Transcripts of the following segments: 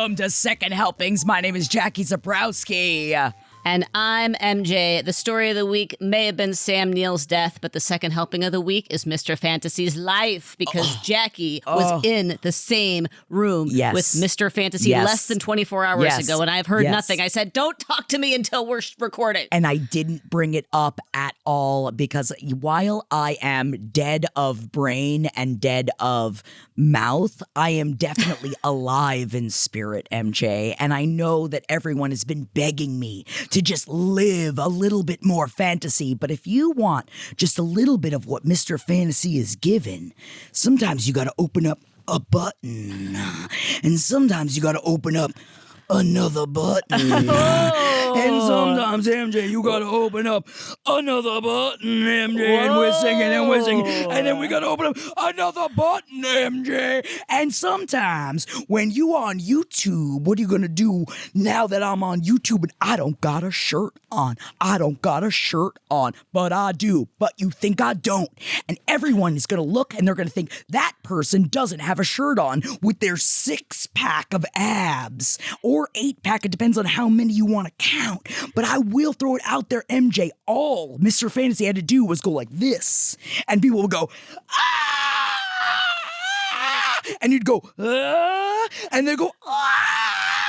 Welcome to Second Helpings. My name is Jackie Zabrowski. And I'm MJ. The story of the week may have been Sam Neill's death, but the second helping of the week is Mr. Fantasy's life, because Jackie was in the same room with Mr. Fantasy less than 24 hours ago, and I've heard nothing. I said, don't talk to me until we're recording. And I didn't bring it up at all because while I am dead of brain and dead of mouth, I am definitely alive in spirit, MJ. And I know that everyone has been begging me to just live a little bit more fantasy. But if you want just a little bit of what Mr. Fantasy is given, sometimes you got to open up a button. And sometimes you got to open up another button. And sometimes, MJ, you gotta open up another button, MJ. And we're singing and we're singing. And then we gotta open up another button, MJ. And sometimes when you on YouTube, what are you gonna do now that I'm on YouTube and I don't got a shirt on? I don't got a shirt on, but I do. But you think I don't. And everyone is gonna look and they're gonna think that person doesn't have a shirt on with their 6-pack of abs. Or 8-pack, it depends on how many you want to count. But I will throw it out there, MJ. All Mr. Fantasy had to do was go like this. And people would go, ah! And you'd go, ah! And they'd go, ah!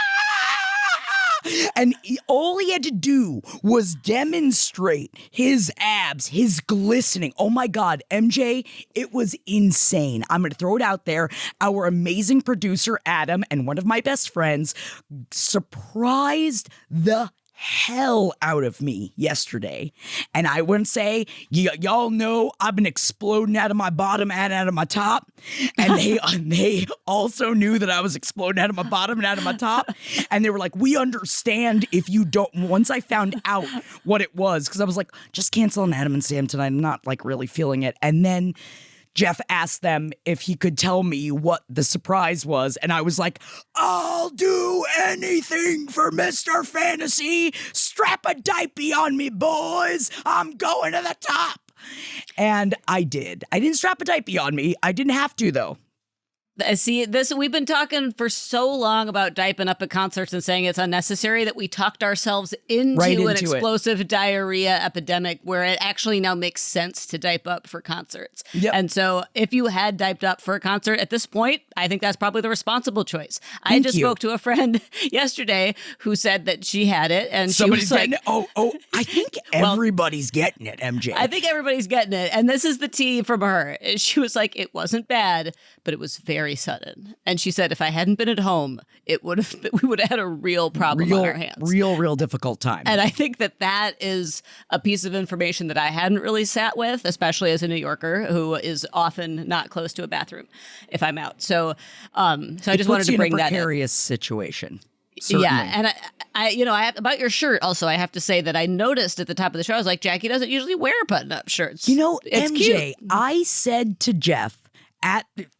And all he had to do was demonstrate his abs, his glistening. Oh my God, MJ, it was insane. I'm going to throw it out there. Our amazing producer, Adam, and one of my best friends surprised the hell out of me yesterday. And I wouldn't say, y'all know I've been exploding out of my bottom and out of my top. And they also knew that I was exploding out of my bottom and out of my top. And they were like, we understand if you don't. Once I found out what it was, because I was like, just cancel on Adam and Sam tonight. I'm not like really feeling it. And then Jeff asked them if he could tell me what the surprise was, and I was like, I'll do anything for Mr. Fantasy. Strap a diaper on me, boys. I'm going to the top. And I did. I didn't strap a diaper on me. I didn't have to, though. See, we've been talking for so long about diping up at concerts and saying it's unnecessary that we talked ourselves into an explosive diarrhea epidemic where it actually now makes sense to dipe up for concerts. Yep. And so if you had diped up for a concert at this point, I think that's probably the responsible choice. I just spoke to a friend yesterday who said that she had it, and somebody's she was like, I think everybody's getting it, MJ. I think everybody's getting it. And this is the tea from her. She was like, it wasn't bad, but it was very sudden. And she said, if I hadn't been at home, we would have had a real problem on our hands. Real difficult time. And I think that is a piece of information that I hadn't really sat with, especially as a New Yorker who is often not close to a bathroom if I'm out. So I just wanted to bring that in. It's a precarious situation. Certainly. Yeah, and I have, about your shirt also, I have to say that I noticed at the top of the show, I was like, Jackie doesn't usually wear button-up shirts. It's MJ, cute. I said to Jeff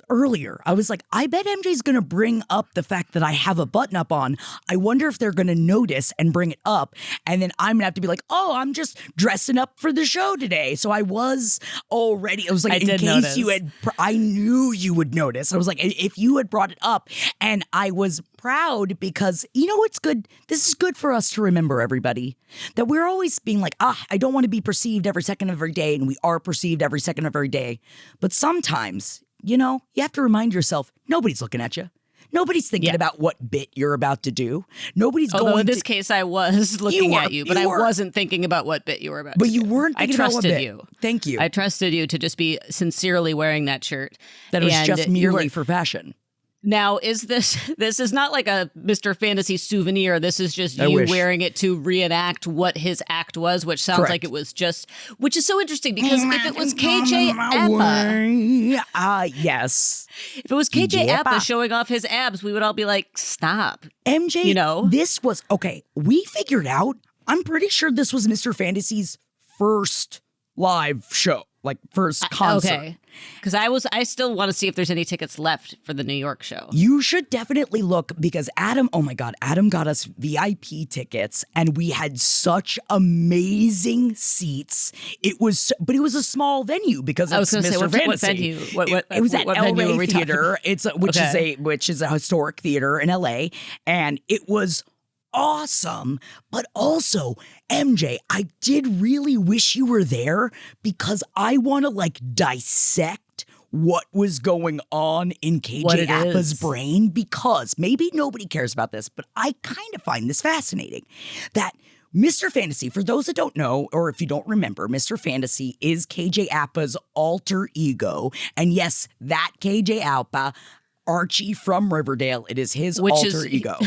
earlier, I was like, I bet MJ's going to bring up the fact that I have a button up on. I wonder if they're going to notice and bring it up. And then I'm going to have to be like, oh, I'm just dressing up for the show today. So I was already, I was like, in case you had, I knew you would notice. I was like, if you had brought it up, and I was proud because, it's good. This is good for us to remember, everybody, that we're always being like, I don't want to be perceived every second of every day. And we are perceived every second of every day. But sometimes, you have to remind yourself, nobody's looking at you. Nobody's thinking about what bit you're about to do. Nobody's Although going in this case, I was looking at you, but I wasn't thinking about what bit you were about to do. But you weren't thinking about what bit. I trusted you. Thank you. I trusted you to just be sincerely wearing that shirt. That it was just merely for fashion. Now, this is not like a Mr. Fantasy souvenir. This is just you wearing it to reenact what his act was, which sounds like it was just, which is so interesting because if it was KJ Appa. Yes. If it was KJ Appa showing off his abs, we would all be like, stop. MJ, this was, okay, we figured out, I'm pretty sure this was Mr. Fantasy's first live show. like first concert. Okay. Because I still want to see if there's any tickets left for the New York show. You should definitely look because Adam got us VIP tickets and we had such amazing seats. But it was a small venue because it's Mr. Fantasy. What venue? It was at LA Theater. Which is a historic theater in LA, and it was awesome. But also, MJ, I did really wish you were there because I want to like dissect what was going on in KJ Appa's brain, because maybe nobody cares about this, but I kind of find this fascinating. That Mr. Fantasy, for those that don't know, or if you don't remember, Mr. Fantasy is KJ Appa's alter ego. And yes, that KJ Appa, Archie from Riverdale, it is his alter ego.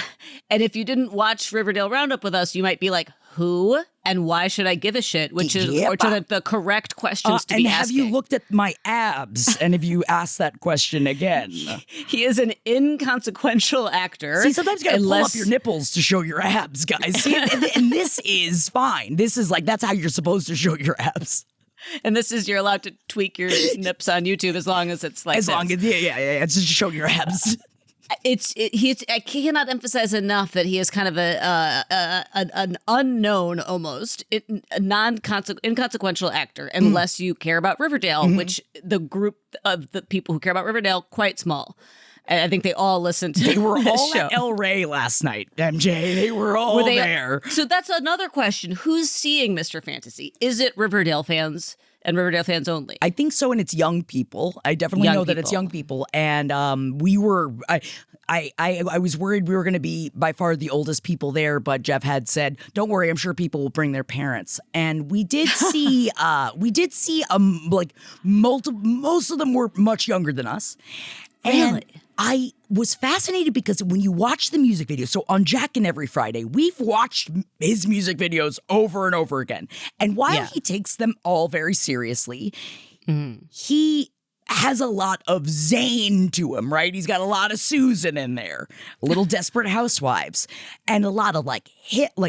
And if you didn't watch Riverdale Roundup with us, you might be like, who and why should I give a shit? Which is or to the correct questions to be asking. And have you looked at my abs? And have you asked that question again? He is an inconsequential actor. See, sometimes you gotta pull up your nipples to show your abs, guys. See, and this is fine. This is like, that's how you're supposed to show your abs. And this is, you're allowed to tweak your nips on YouTube as long as it's like long as, yeah, it's just show your abs. I cannot emphasize enough that he is kind of an unknown, almost inconsequential actor, unless you care about Riverdale, which the group of the people who care about Riverdale, quite small. And I think they all listened to They were all show. at El Rey last night, MJ. They were all there. So that's another question. Who's seeing Mr. Fantasy? Is it Riverdale fans and Riverdale fans only? I think so, and it's young people. I definitely know that it's young people. And we were... I was worried we were going to be by far the oldest people there, but Jeff had said, "Don't worry, I'm sure people will bring their parents." And we did see, like most of them were much younger than us. Really? And I was fascinated because when you watch the music videos, so on Jackin' every Friday, we've watched his music videos over and over again. And while he takes them all very seriously, he has a lot of zane to him, right? He's got a lot of Susan in there, a little Desperate Housewives, and a lot of like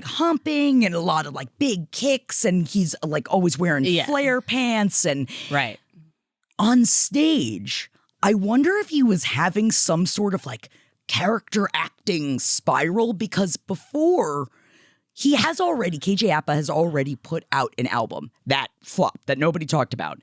humping and a lot of like big kicks, and he's like always wearing flare pants and on stage. I wonder if he was having some sort of like character acting spiral, because before KJ Appa has already put out an album that flopped, that nobody talked about.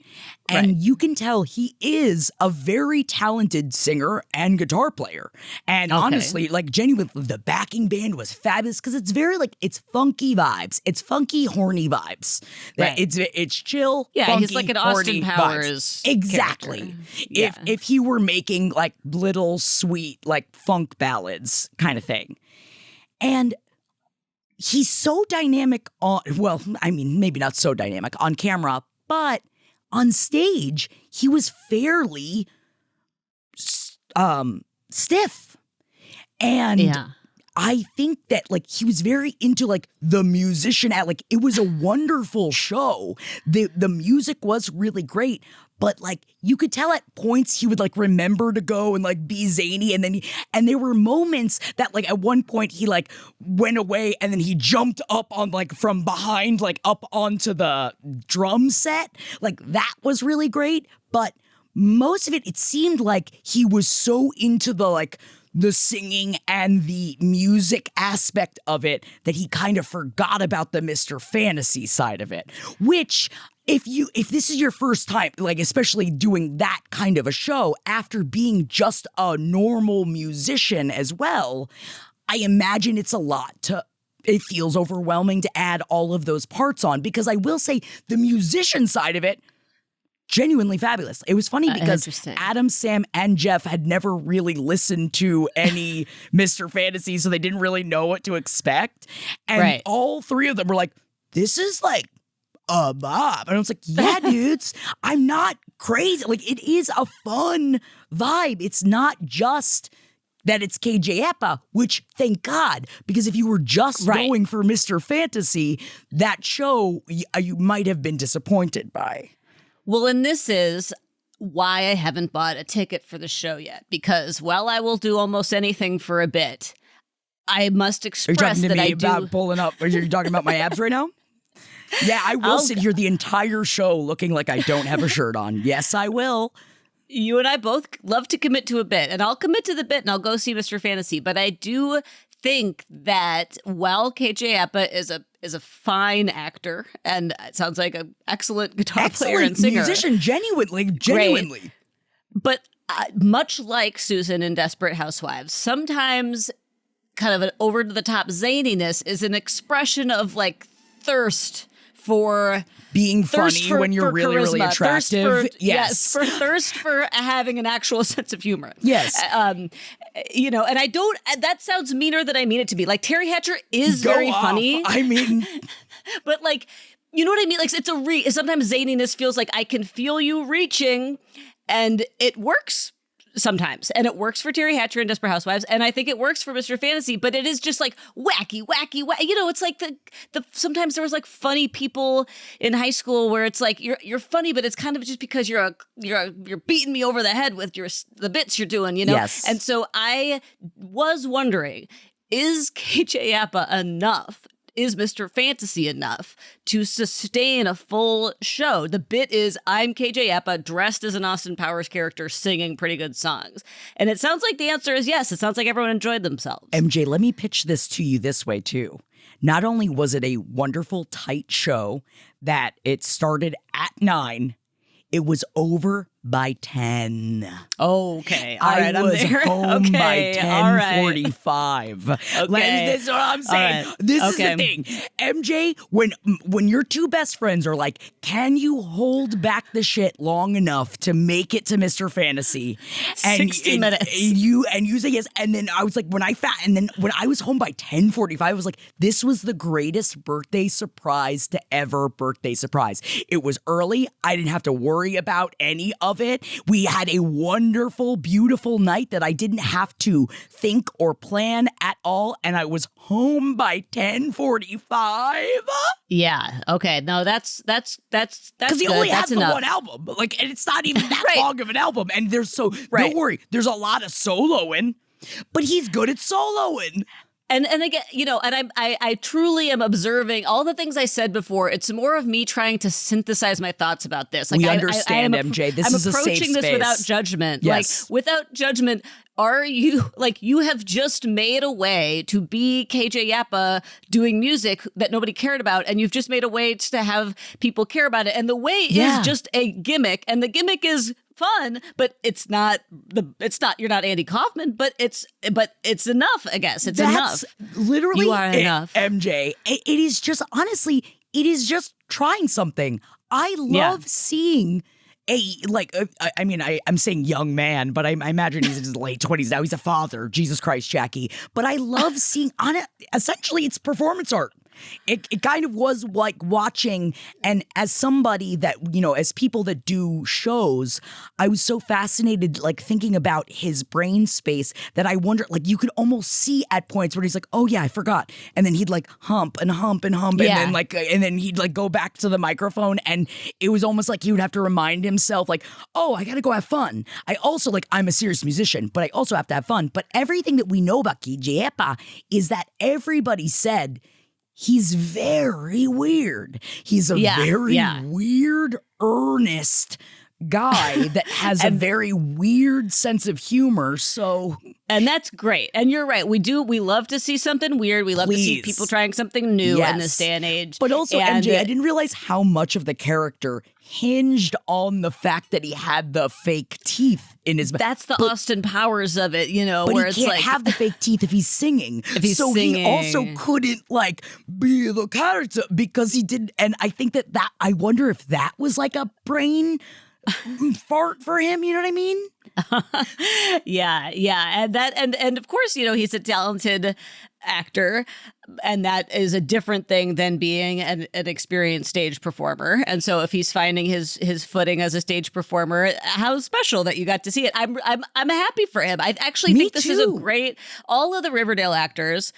And you can tell he is a very talented singer and guitar player. And honestly, like genuinely, the backing band was fabulous because it's very like, it's funky vibes. It's funky, horny vibes. Right. It's chill, funky, he's like an Austin Powers vibes. Exactly. If he were making like little sweet like funk ballads kind of thing. And he's so dynamic maybe not so dynamic on camera, but on stage, he was fairly stiff. And I think that like he was very into like the musician like it was a wonderful show. The music was really great. But like you could tell at points he would like remember to go and like be zany, and there were moments that like at one point he like went away and then he jumped up on like from behind like up onto the drum set. Like that was really great, but most of it seemed like he was so into the singing and the music aspect of it that he kind of forgot about the Mr. Fantasy side of it, which if this is your first time, like especially doing that kind of a show after being just a normal musician as well, I imagine it feels overwhelming to add all of those parts on, because I will say the musician side of it, genuinely fabulous. It was funny because Adam, Sam, and Jeff had never really listened to any Mr. Fantasy, so they didn't really know what to expect. And all three of them were like, this is like a bop. And I was like, yeah, dudes, I'm not crazy. Like, it is a fun vibe. It's not just that it's KJ Appa, which thank God, because if you were just going for Mr. Fantasy, that show you might have been disappointed by. Well, and this is why I haven't bought a ticket for the show yet, because while I will do almost anything for a bit, I must express that I do. About pulling up? Are you talking about my abs right now? Yeah, I will sit here the entire show looking like I don't have a shirt on. Yes, I will. You and I both love to commit to a bit, and I'll commit to the bit and I'll go see Mr. Fantasy. But I do think that while KJ Apa is a fine actor and it sounds like an excellent guitar player and singer, musician, genuinely. Great. But much like Susan in Desperate Housewives, sometimes kind of an over to the top zaniness is an expression of like thirst for being funny when you're really, charisma, really attractive. Yes, for thirst for having an actual sense of humor. Yes. And I don't, that sounds meaner than I mean it to be. Like, Terry Hatcher is very funny. I mean, but like, you know what I mean? Like, sometimes zaniness feels like I can feel you reaching, and it works sometimes. And it works for Terry Hatcher in Desperate Housewives, and I think it works for Mr. Fantasy, but it is just like wacky. It's like the sometimes there was like funny people in high school where it's like you're funny, but it's kind of just because you're beating me over the head with the bits you're doing, Yes. And so I was wondering, is KJ Apa enough? Is Mr. Fantasy enough to sustain a full show? The bit is I'm KJ Apa dressed as an Austin Powers character singing pretty good songs. And it sounds like the answer is yes. It sounds like everyone enjoyed themselves. MJ, let me pitch this to you this way, too. Not only was it a wonderful, tight show that it started at 9, it was over by 10. Okay. All right, I was I'm there. home by Okay, all right. 10:45. Okay. This is what I'm saying. All right. This is Okay. the thing. MJ, when your two best friends are like, can you hold back the shit long enough to make it to Mr. Fantasy? 60 minutes. And you say yes. And then I was like, when I was home by 10:45, I was like, this was the greatest birthday surprise to ever birthday surprise. It was early. I didn't have to worry about any of it. We had a wonderful, beautiful night that I didn't have to think or plan at all, and I was home by 10:45. Yeah. Okay. No, that's Because he good. only That's has enough. the one album, and it's not even that Right. long of an album. And don't Right. worry, there's a lot of soloing, but he's good at soloing. And again, and I truly am observing all the things I said before. It's more of me trying to synthesize my thoughts about this. Like, We understand, MJ. This is a safe I'm approaching this space. without judgment. Yes. Like, without judgment, are you, like, you have just made a way to be KJ Apa doing music that nobody cared about, and you've just made a way to have people care about it. And the way is just a gimmick, and the gimmick is fun, but it's not you're not Andy Kaufman, but it's enough, I guess. It's That's enough. literally You are enough. MJ. It is just, honestly, it is just trying something. I love seeing I'm saying young man, but I imagine he's in his late 20s now. He's a father. Jesus Christ, Jackie. But I love seeing essentially it's performance art. It kind of was like watching, and as somebody that, as people that do shows, I was so fascinated, like, thinking about his brain space that I wonder, like, you could almost see at points where he's like, oh yeah, I forgot. And then he'd like hump and hump and hump. Yeah. And then he'd like go back to the microphone, and it was almost like he would have to remind himself, like, oh, I got to go have fun. I also, like, I'm a serious musician, but I also have to have fun. But everything that we know about KJ Apa is that everybody said, he's very weird. He's a very weird, earnest guy that has a very weird sense of humor. And that's great. And you're right. We love to see something weird. We love to see people trying something new in this day and age. But also, MJ, I didn't realize how much of the character hinged on the fact that he had the fake teeth in his mouth. That's the Austin Powers of it, but where he it's can't like have the fake teeth if he's singing. He also couldn't like be the character because he didn't. And I think that I wonder if that was like a brain fart for him. You know what I mean? Yeah. And of course, he's a talented actor, and that is a different thing than being an experienced stage performer. And so if he's finding his footing as a stage performer, how special that you got to see it. I'm happy for him. I actually think this is a great, all of the Riverdale actors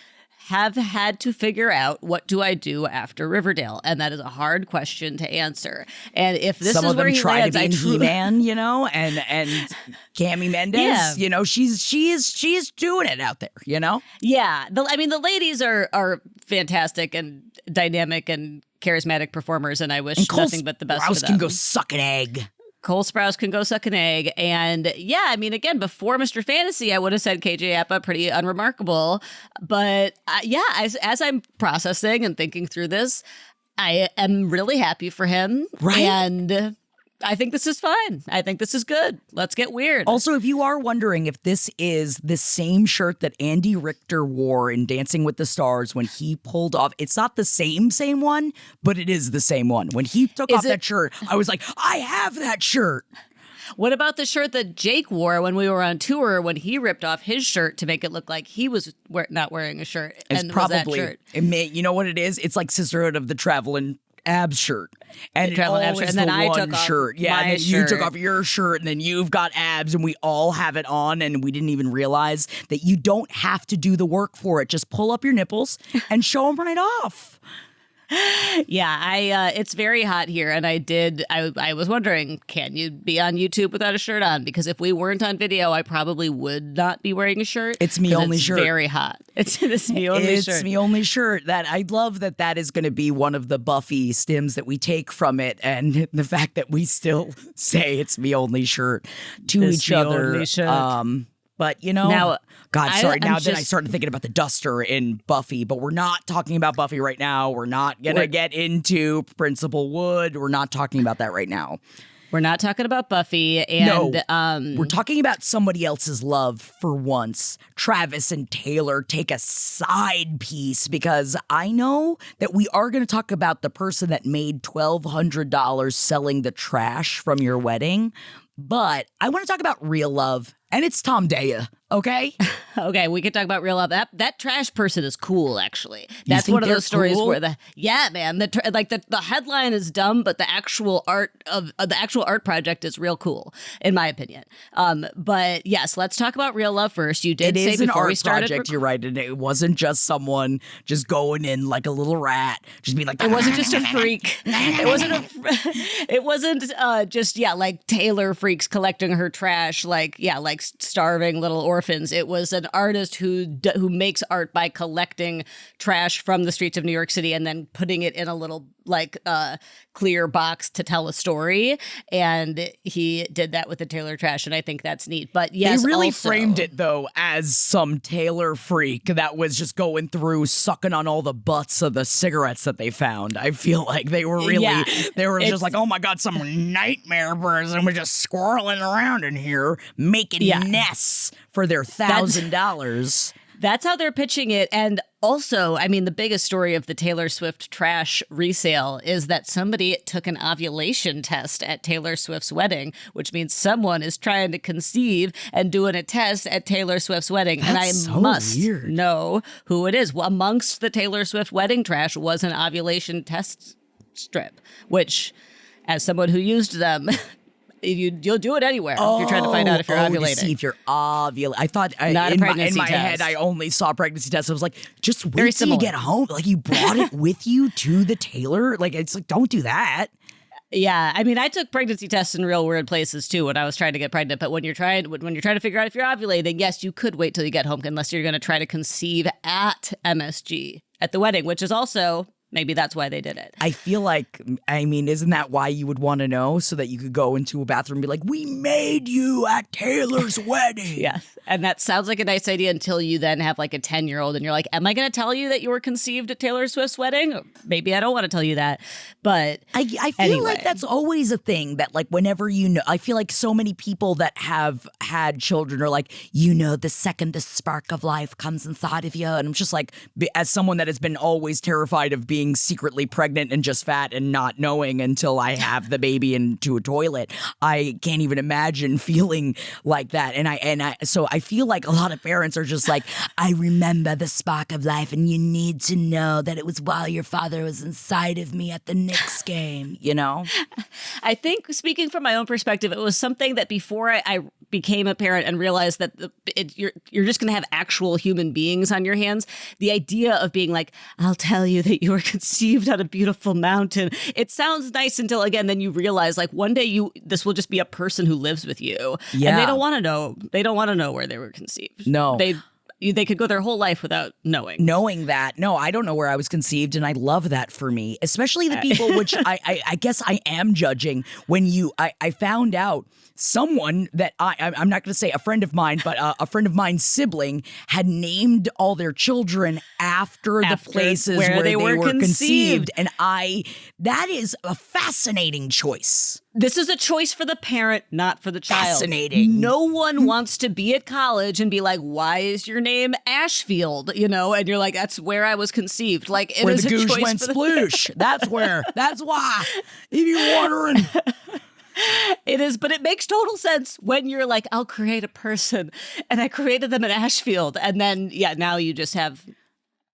have had to figure out, what do I do after Riverdale? And that is a hard question to answer. And if this Some is of them where he try lands, to be in He-Man, and Cami Mendes, she is doing it out there, Yeah. The ladies are fantastic and dynamic and charismatic performers, and I wish nothing but the best for them. Can go suck an egg. Cole Sprouse can go suck an egg. And yeah, I mean, again, before Mr. Fantasy, I would have said KJ Apa pretty unremarkable. But as I'm processing and thinking through this, I am really happy for him. Right. And I think this is fine. I think this is good. Let's get weird. Also, if you are wondering if this is the same shirt that Andy Richter wore in Dancing with the Stars when he pulled off, it's not the same one, but it is the same one. When he took off that shirt, I was like, I have that shirt. What about the shirt that Jake wore when we were on tour when he ripped off his shirt to make it look like he was not wearing a shirt? It's probably, you know what it is? It's like Sisterhood of the Traveling Abs shirt. And it all is the one shirt. Yeah, and then you took off your shirt, and then you've got abs, and we all have it on, and we didn't even realize that you don't have to do the work for it. Just pull up your nipples and show them right off. Yeah, it's very hot here, and I was wondering, can you be on YouTube without a shirt on? Because if we weren't on video, I probably would not be wearing a shirt. It's me only shirt. It's very hot. It's me only shirt. It's me only shirt. That I love that is going to be one of the Buffy stims that we take from it, and the fact that we still say it's me only shirt to each other. But now, God, sorry. Now that I started thinking about the duster in Buffy, but we're not talking about Buffy right now. We're not gonna get into Principal Wood. We're not talking about that right now. We're not talking about Buffy, and we're talking about somebody else's love for once. Travis and Taylor take a side piece because I know that we are going to talk about the person that made $1,200 selling the trash from your wedding. But I want to talk about real love, and it's Tom Daya, okay? Okay, we can talk about real love. That trash person is cool, actually. That's one of those stories where the headline is dumb, but the actual art project is real cool, in my opinion. But yes, let's talk about real love first. You did say before we started. It is an art project, you're right, and it wasn't just someone just going in like a little rat, just being like. It wasn't just a freak. It wasn't just like Taylor freaks collecting her trash, like starving little orphans. It was an artist who makes art by collecting trash from the streets of New York City and then putting it in a little clear box to tell a story. And he did that with the Taylor trash, and I think that's neat. But yes, they really framed it though as some Taylor freak that was just going through sucking on all the butts of the cigarettes that they found. I feel like they were really just like, oh my God, some nightmare person was just squirreling around in here making nests for their $1,000. That's how they're pitching it. And also, I mean, the biggest story of the Taylor Swift trash resale is that somebody took an ovulation test at Taylor Swift's wedding, which means someone is trying to conceive and doing a test at Taylor Swift's wedding. That's and I must know who it is. Well, amongst the Taylor Swift wedding trash was an ovulation test strip, which, as someone who used them... You'll do it anywhere if you're trying to find out if you're ovulating. To see if you're ovulating. I thought in my head I only saw pregnancy tests. I was like, just wait till you get home. Like you brought it with you to the Taylor. Like it's like, don't do that. Yeah, I mean, I took pregnancy tests in real weird places too when I was trying to get pregnant. But when you're trying to figure out if you're ovulating, yes, you could wait till you get home unless you're going to try to conceive at MSG at the wedding, which is also. Maybe that's why they did it. I feel like, I mean, isn't that why you would want to know? So that you could go into a bathroom and be like, we made you at Taylor's wedding. Yes. And that sounds like a nice idea until you then have like a 10-year-old and you're like, am I going to tell you that you were conceived at Taylor Swift's wedding? Or maybe I don't want to tell you that. But I feel like that's always a thing that like whenever I feel like so many people that have had children are like, the second the spark of life comes inside of you. And I'm just like, as someone that has been always terrified of being secretly pregnant and just fat and not knowing until I have the baby into a toilet, I can't even imagine feeling like that. So I feel like a lot of parents are just like, I remember the spark of life, and you need to know that it was while your father was inside of me at the Knicks game. I think, speaking from my own perspective, it was something that before I became a parent and realized that you're just going to have actual human beings on your hands. The idea of being like, I'll tell you that you were conceived on a beautiful mountain. It sounds nice until, again, then you realize like one day this will just be a person who lives with you. Yeah. And they don't want to know. They don't want to know where they were conceived. No. They could go their whole life without knowing. Knowing that. No, I don't know where I was conceived, and I love that for me, especially the people, which I guess I am judging when I found out someone that I'm not going to say a friend of mine, but a friend of mine's sibling had named all their children after the places where they were conceived. And that is a fascinating choice. This is a choice for the parent, not for the child. Fascinating. No one wants to be at college and be like, why is your name Ashfield? You know, and you're like, that's where I was conceived. Like, it where is the a goose choice went for the sploosh. That's where. That's why. If you're wondering. It is, but it makes total sense when you're like, I'll create a person, and I created them in Ashfield, and then now you just have.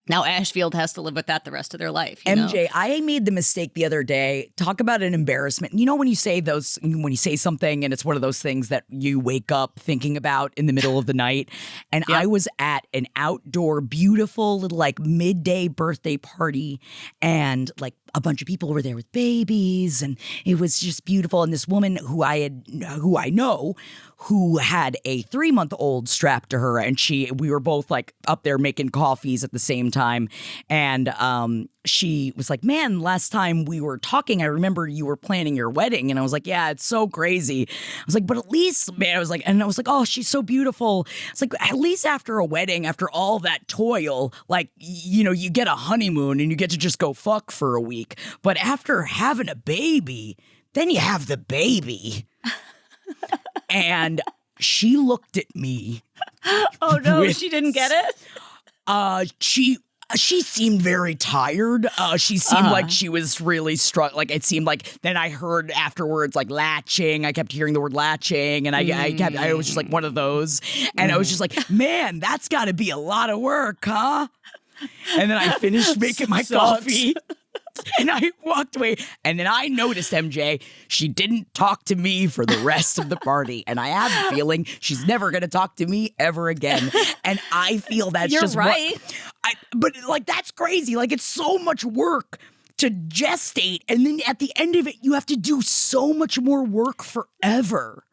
Now Ashfield has to live with that the rest of their life. MJ, I made the mistake the other day. Talk about an embarrassment. You know when you say something and it's one of those things that you wake up thinking about in the middle of the night. And I was at an outdoor, beautiful little like midday birthday party, and like a bunch of people were there with babies, and it was just beautiful. And this woman who I know, who had a 3-month-old strapped to her, and we were both like up there making coffees at the same time. And she was like, man, last time we were talking, I remember you were planning your wedding. And I was like, yeah, it's so crazy. I was like, but at least, man, I was like, oh, she's so beautiful. It's like, at least after a wedding, after all that toil, like, you know, you get a honeymoon and you get to just go fuck for a week. But after having a baby, then you have the baby. And she looked at me. Oh no, she didn't get it? She seemed very tired. She seemed like she was really struck. Like it seemed like, then I heard afterwards like latching. I kept hearing the word latching, and I was just like one of those. And I was just like, man, that's got to be a lot of work, huh? And then I finished making my coffee. And I walked away, and then I noticed, MJ, she didn't talk to me for the rest of the party. And I have a feeling she's never going to talk to me ever again. And I feel that's You're just right. But like, that's crazy. Like, it's so much work to gestate. And then at the end of it, you have to do so much more work forever.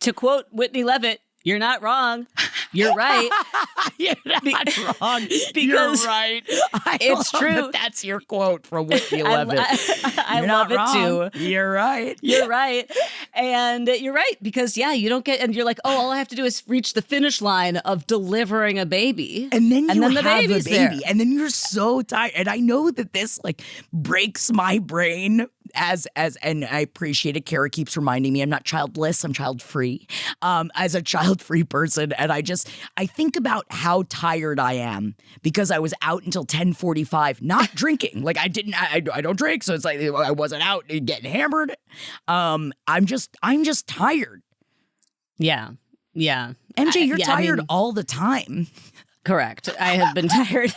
To quote Whitney Levitt, you're not wrong. You're right. You're not wrong. Because you're right. It's true. That's your quote from Whitney Levitt. I love it too. You're right. You're right. And you're right, because you don't get, and you're like, oh, all I have to do is reach the finish line of delivering a baby. And then you have the baby's a baby. there. And then you're so tired. And I know that this like breaks my brain and I appreciate it. Kara keeps reminding me I'm not childless, I'm child-free. As a child-free person, and I think about how tired I am because I was out until 10:45, not drinking. Like I don't drink, so it's like I wasn't out getting hammered. I'm just tired. Yeah. MJ, you're tired all the time. Correct. I have been tired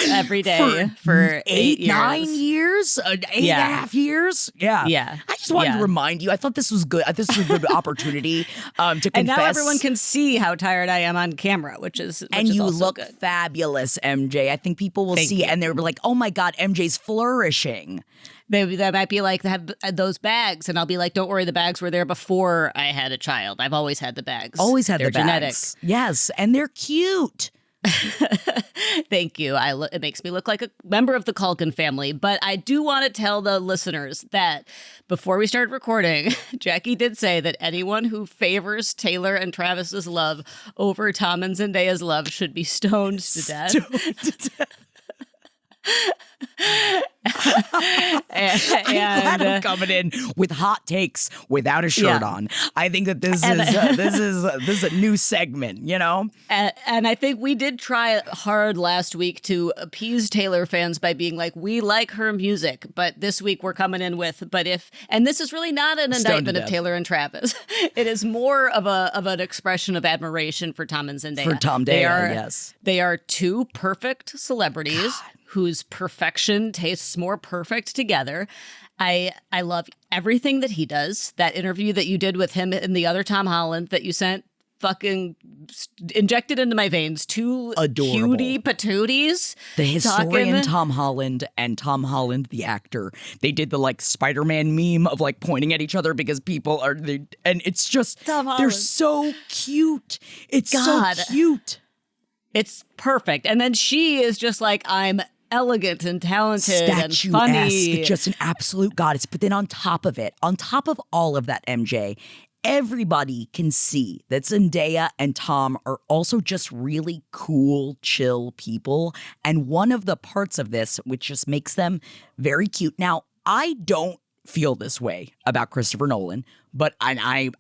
every day for 8 years. 9 years? 8.5 years? Yeah. Yeah. I just wanted to remind you. I thought this was good. This was a good opportunity to confess. And now everyone can see how tired I am on camera, which is and you also look good. Fabulous, MJ. I think people will see it and they'll be like, oh my God, MJ's flourishing. That might be like have those bags, and I'll be like, don't worry, the bags were there before I had a child. I've always had the bags. Always had They're the bags. Genetic. Yes, and they're cute. Thank you. It makes me look like a member of the Culkin family. But I do want to tell the listeners that before we started recording, Jackie did say that anyone who favors Taylor and Travis's love over Tom and Zendaya's love should be stoned to death. I'm glad I'm coming in with hot takes without a shirt on. I think that this is a new segment, you know? And I think we did try hard last week to appease Taylor fans by being like, we like her music, but this week we're coming in with, and this is really not an indictment of Taylor and Travis. It is more of an expression of admiration for Tom and Zendaya. For Tom Daya, yes. They are two perfect celebrities whose perfection tastes more perfect together. I love everything that he does. That interview that you did with him and the other Tom Holland that you sent, fucking injected into my veins. Two adorable cutie patooties. The historian Tom Holland and Tom Holland the actor. They did the like Spider-Man meme of like pointing at each other because people are and it's just they're so cute. It's so cute. It's perfect. And then she is just like, I'm elegant and talented and funny. Just an absolute goddess. But then on top of all of that, MJ, everybody can see that Zendaya and Tom are also just really cool, chill people. And one of the parts of this, which just makes them very cute. Now, I don't feel this way about Christopher Nolan, but I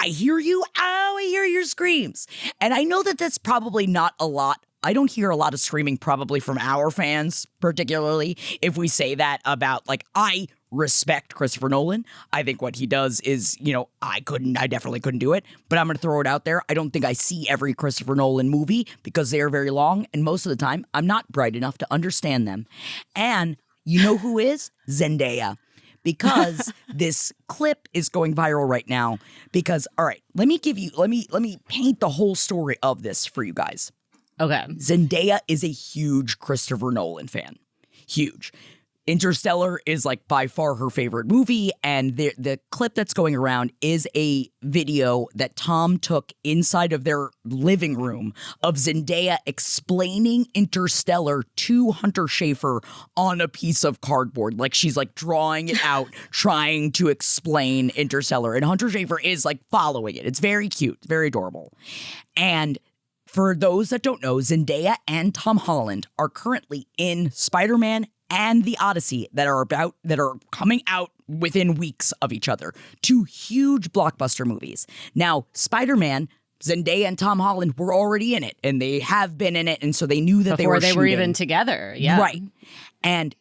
hear you. Oh, I hear your screams. And I know that that's probably not a lot. I don't hear a lot of screaming probably from our fans, particularly if we say that about, like, I respect Christopher Nolan. I think what he does is, I definitely couldn't do it, but I'm going to throw it out there. I don't think I see every Christopher Nolan movie because they are very long, and most of the time I'm not bright enough to understand them. And you know who is? Zendaya. Because this clip is going viral right now because, all right, let me paint the whole story of this for you guys. Okay. Zendaya is a huge Christopher Nolan fan. Huge. Interstellar is like by far her favorite movie, and the clip that's going around is a video that Tom took inside of their living room of Zendaya explaining Interstellar to Hunter Schafer on a piece of cardboard. Like she's like drawing it out, trying to explain Interstellar, and Hunter Schafer is like following it. It's very cute, very adorable. And for those that don't know, Zendaya and Tom Holland are currently in Spider-Man and The Odyssey that are coming out within weeks of each other. Two huge blockbuster movies. Now, Spider-Man, Zendaya and Tom Holland were already in it, and they have been in it, and so they knew that before they were even together. Yeah. Right. And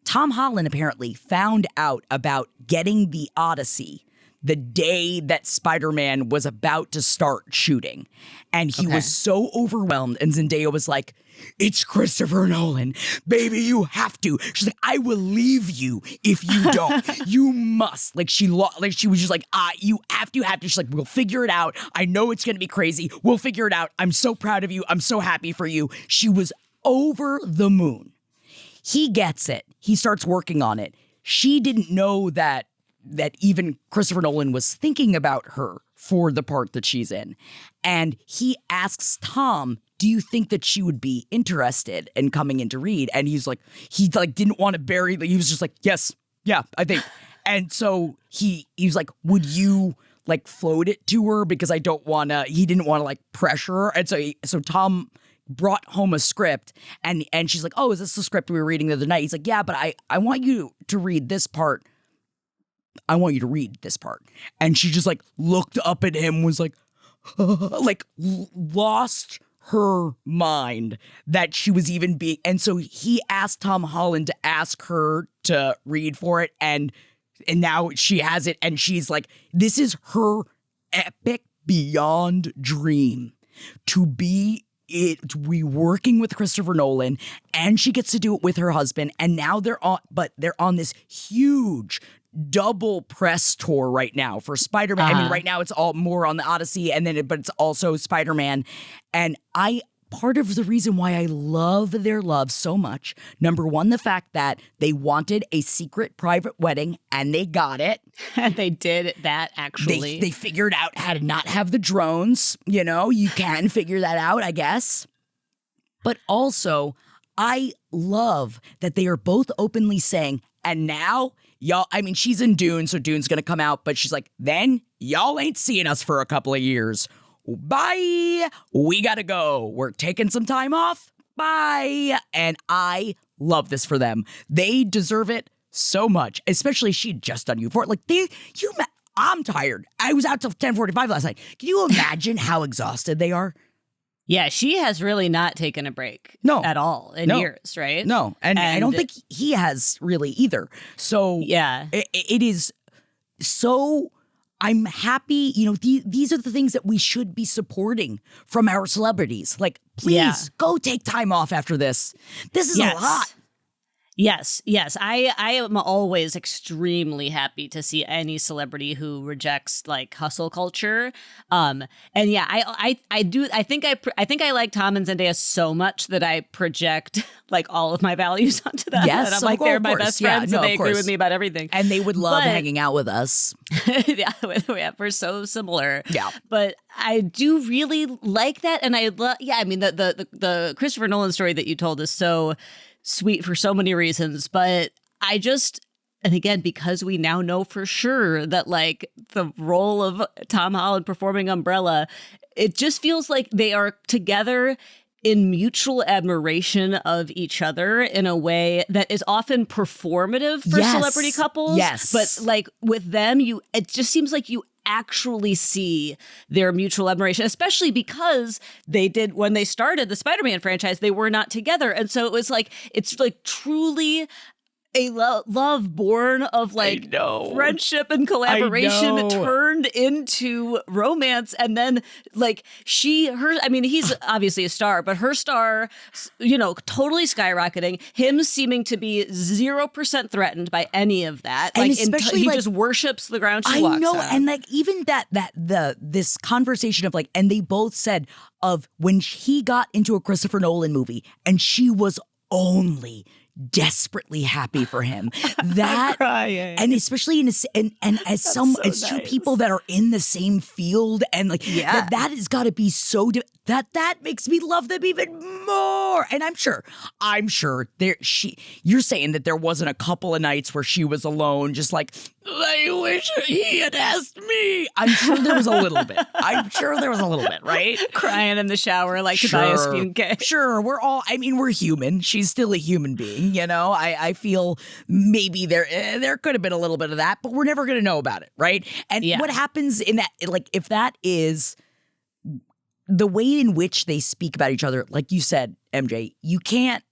Tom Holland apparently found out about getting The Odyssey the day that Spider-Man was about to start shooting. And he was so overwhelmed. And Zendaya was like, it's Christopher Nolan. Baby, you have to. She's like, I will leave you if you don't. You must. Like, she was just like, you have to. She's like, we'll figure it out. I know it's going to be crazy. We'll figure it out. I'm so proud of you. I'm so happy for you. She was over the moon. He gets it. He starts working on it. She didn't know that even Christopher Nolan was thinking about her for the part that she's in. And he asks Tom, do you think that she would be interested in coming in to read? And he didn't want to bury, he was just like, yes, yeah, I think. And so he was like, would you like float it to her? Because he didn't want to like pressure her. And so Tom brought home a script and she's like, oh, is this the script we were reading the other night? He's like, yeah, but I want you to read this part. I want you to read this part. And she just like looked up at him, was like, lost her mind that she was even being. And so he asked Tom Holland to ask her to read for it. And now she has it. And she's like, this is her epic beyond dream to be working with Christopher Nolan, and she gets to do it with her husband. And now they're on this huge double press tour right now for Spider-Man. I mean, right now it's all more on the Odyssey, but it's also Spider-Man. And part of the reason why I love their love so much, number one, the fact that they wanted a secret private wedding and they got it. They did that, actually. They figured out how to not have the drones. You can figure that out, I guess. But also, I love that they are both openly saying, and now, y'all, I mean, she's in Dune, so Dune's going to come out, but she's like, then y'all ain't seeing us for a couple of years. Bye. We got to go. We're taking some time off. Bye. And I love this for them. They deserve it so much, especially she'd just done Euphoria. Like, I'm tired. I was out till 10:45 last night. Can you imagine how exhausted they are? Yeah, she has really not taken a break at all in years, right? No, and I don't think he has really either. So yeah, it is so. I'm happy. These are the things that we should be supporting from our celebrities. Like, please go take time off after this. This is a lot. Yes. I am always extremely happy to see any celebrity who rejects like hustle culture. And yeah, I think I like Tom and Zendaya so much that I project like all of my values onto them. Yes, and I'm like, they're my best friends, and they agree with me about everything. And they would love hanging out with us. Yeah, we're so similar. Yeah. But I do really like that, and I love. Yeah, I mean the Christopher Nolan story that you told is so sweet for so many reasons, but and again, because we now know for sure that like the role of Tom Holland performing Umbrella, it just feels like they are together in mutual admiration of each other in a way that is often performative for celebrity couples. Yes. But like with them, it just seems like you actually see their mutual admiration, especially because when they started the Spider-Man franchise, they were not together. And so it's like truly a love born of like friendship and collaboration turned into romance. And then like he's obviously a star, but her star, totally skyrocketing, him seeming to be 0% threatened by any of that. And like especially he just worships the ground she walks on. And like even this conversation of like, and they both said of when he got into a Christopher Nolan movie and she was only desperately happy for him. That crying. And especially as two people that are in the same field, and like that has got to be so that makes me love them even more. And I'm sure you're saying that there wasn't a couple of nights where she was alone, just like, I wish he had asked me. I'm sure there was a little bit. Right? Crying in the shower like Tobias Funke. Sure, we're human. She's still a human being, I feel maybe there could have been a little bit of that, but we're never going to know about it, right? And what happens in that, like, if that is the way in which they speak about each other, like you said, MJ, you can't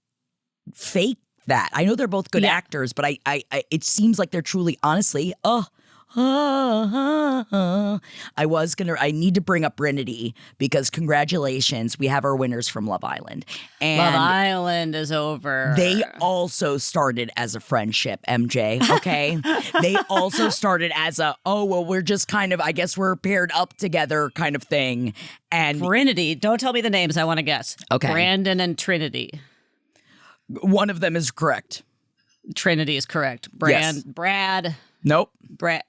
fake that. I know they're both good actors, but I it seems like they're truly, honestly, I need to bring up Brinity because congratulations, we have our winners from Love Island. And Love Island is over. They also started as a friendship, MJ, okay? They also started as we're just kind of, I guess we're paired up together kind of thing. And Brinity, don't tell me the names, I want to guess. Okay. Brandon and Trinity. One of them is correct. Trinity is correct. Yes. Brad. Nope. Branch.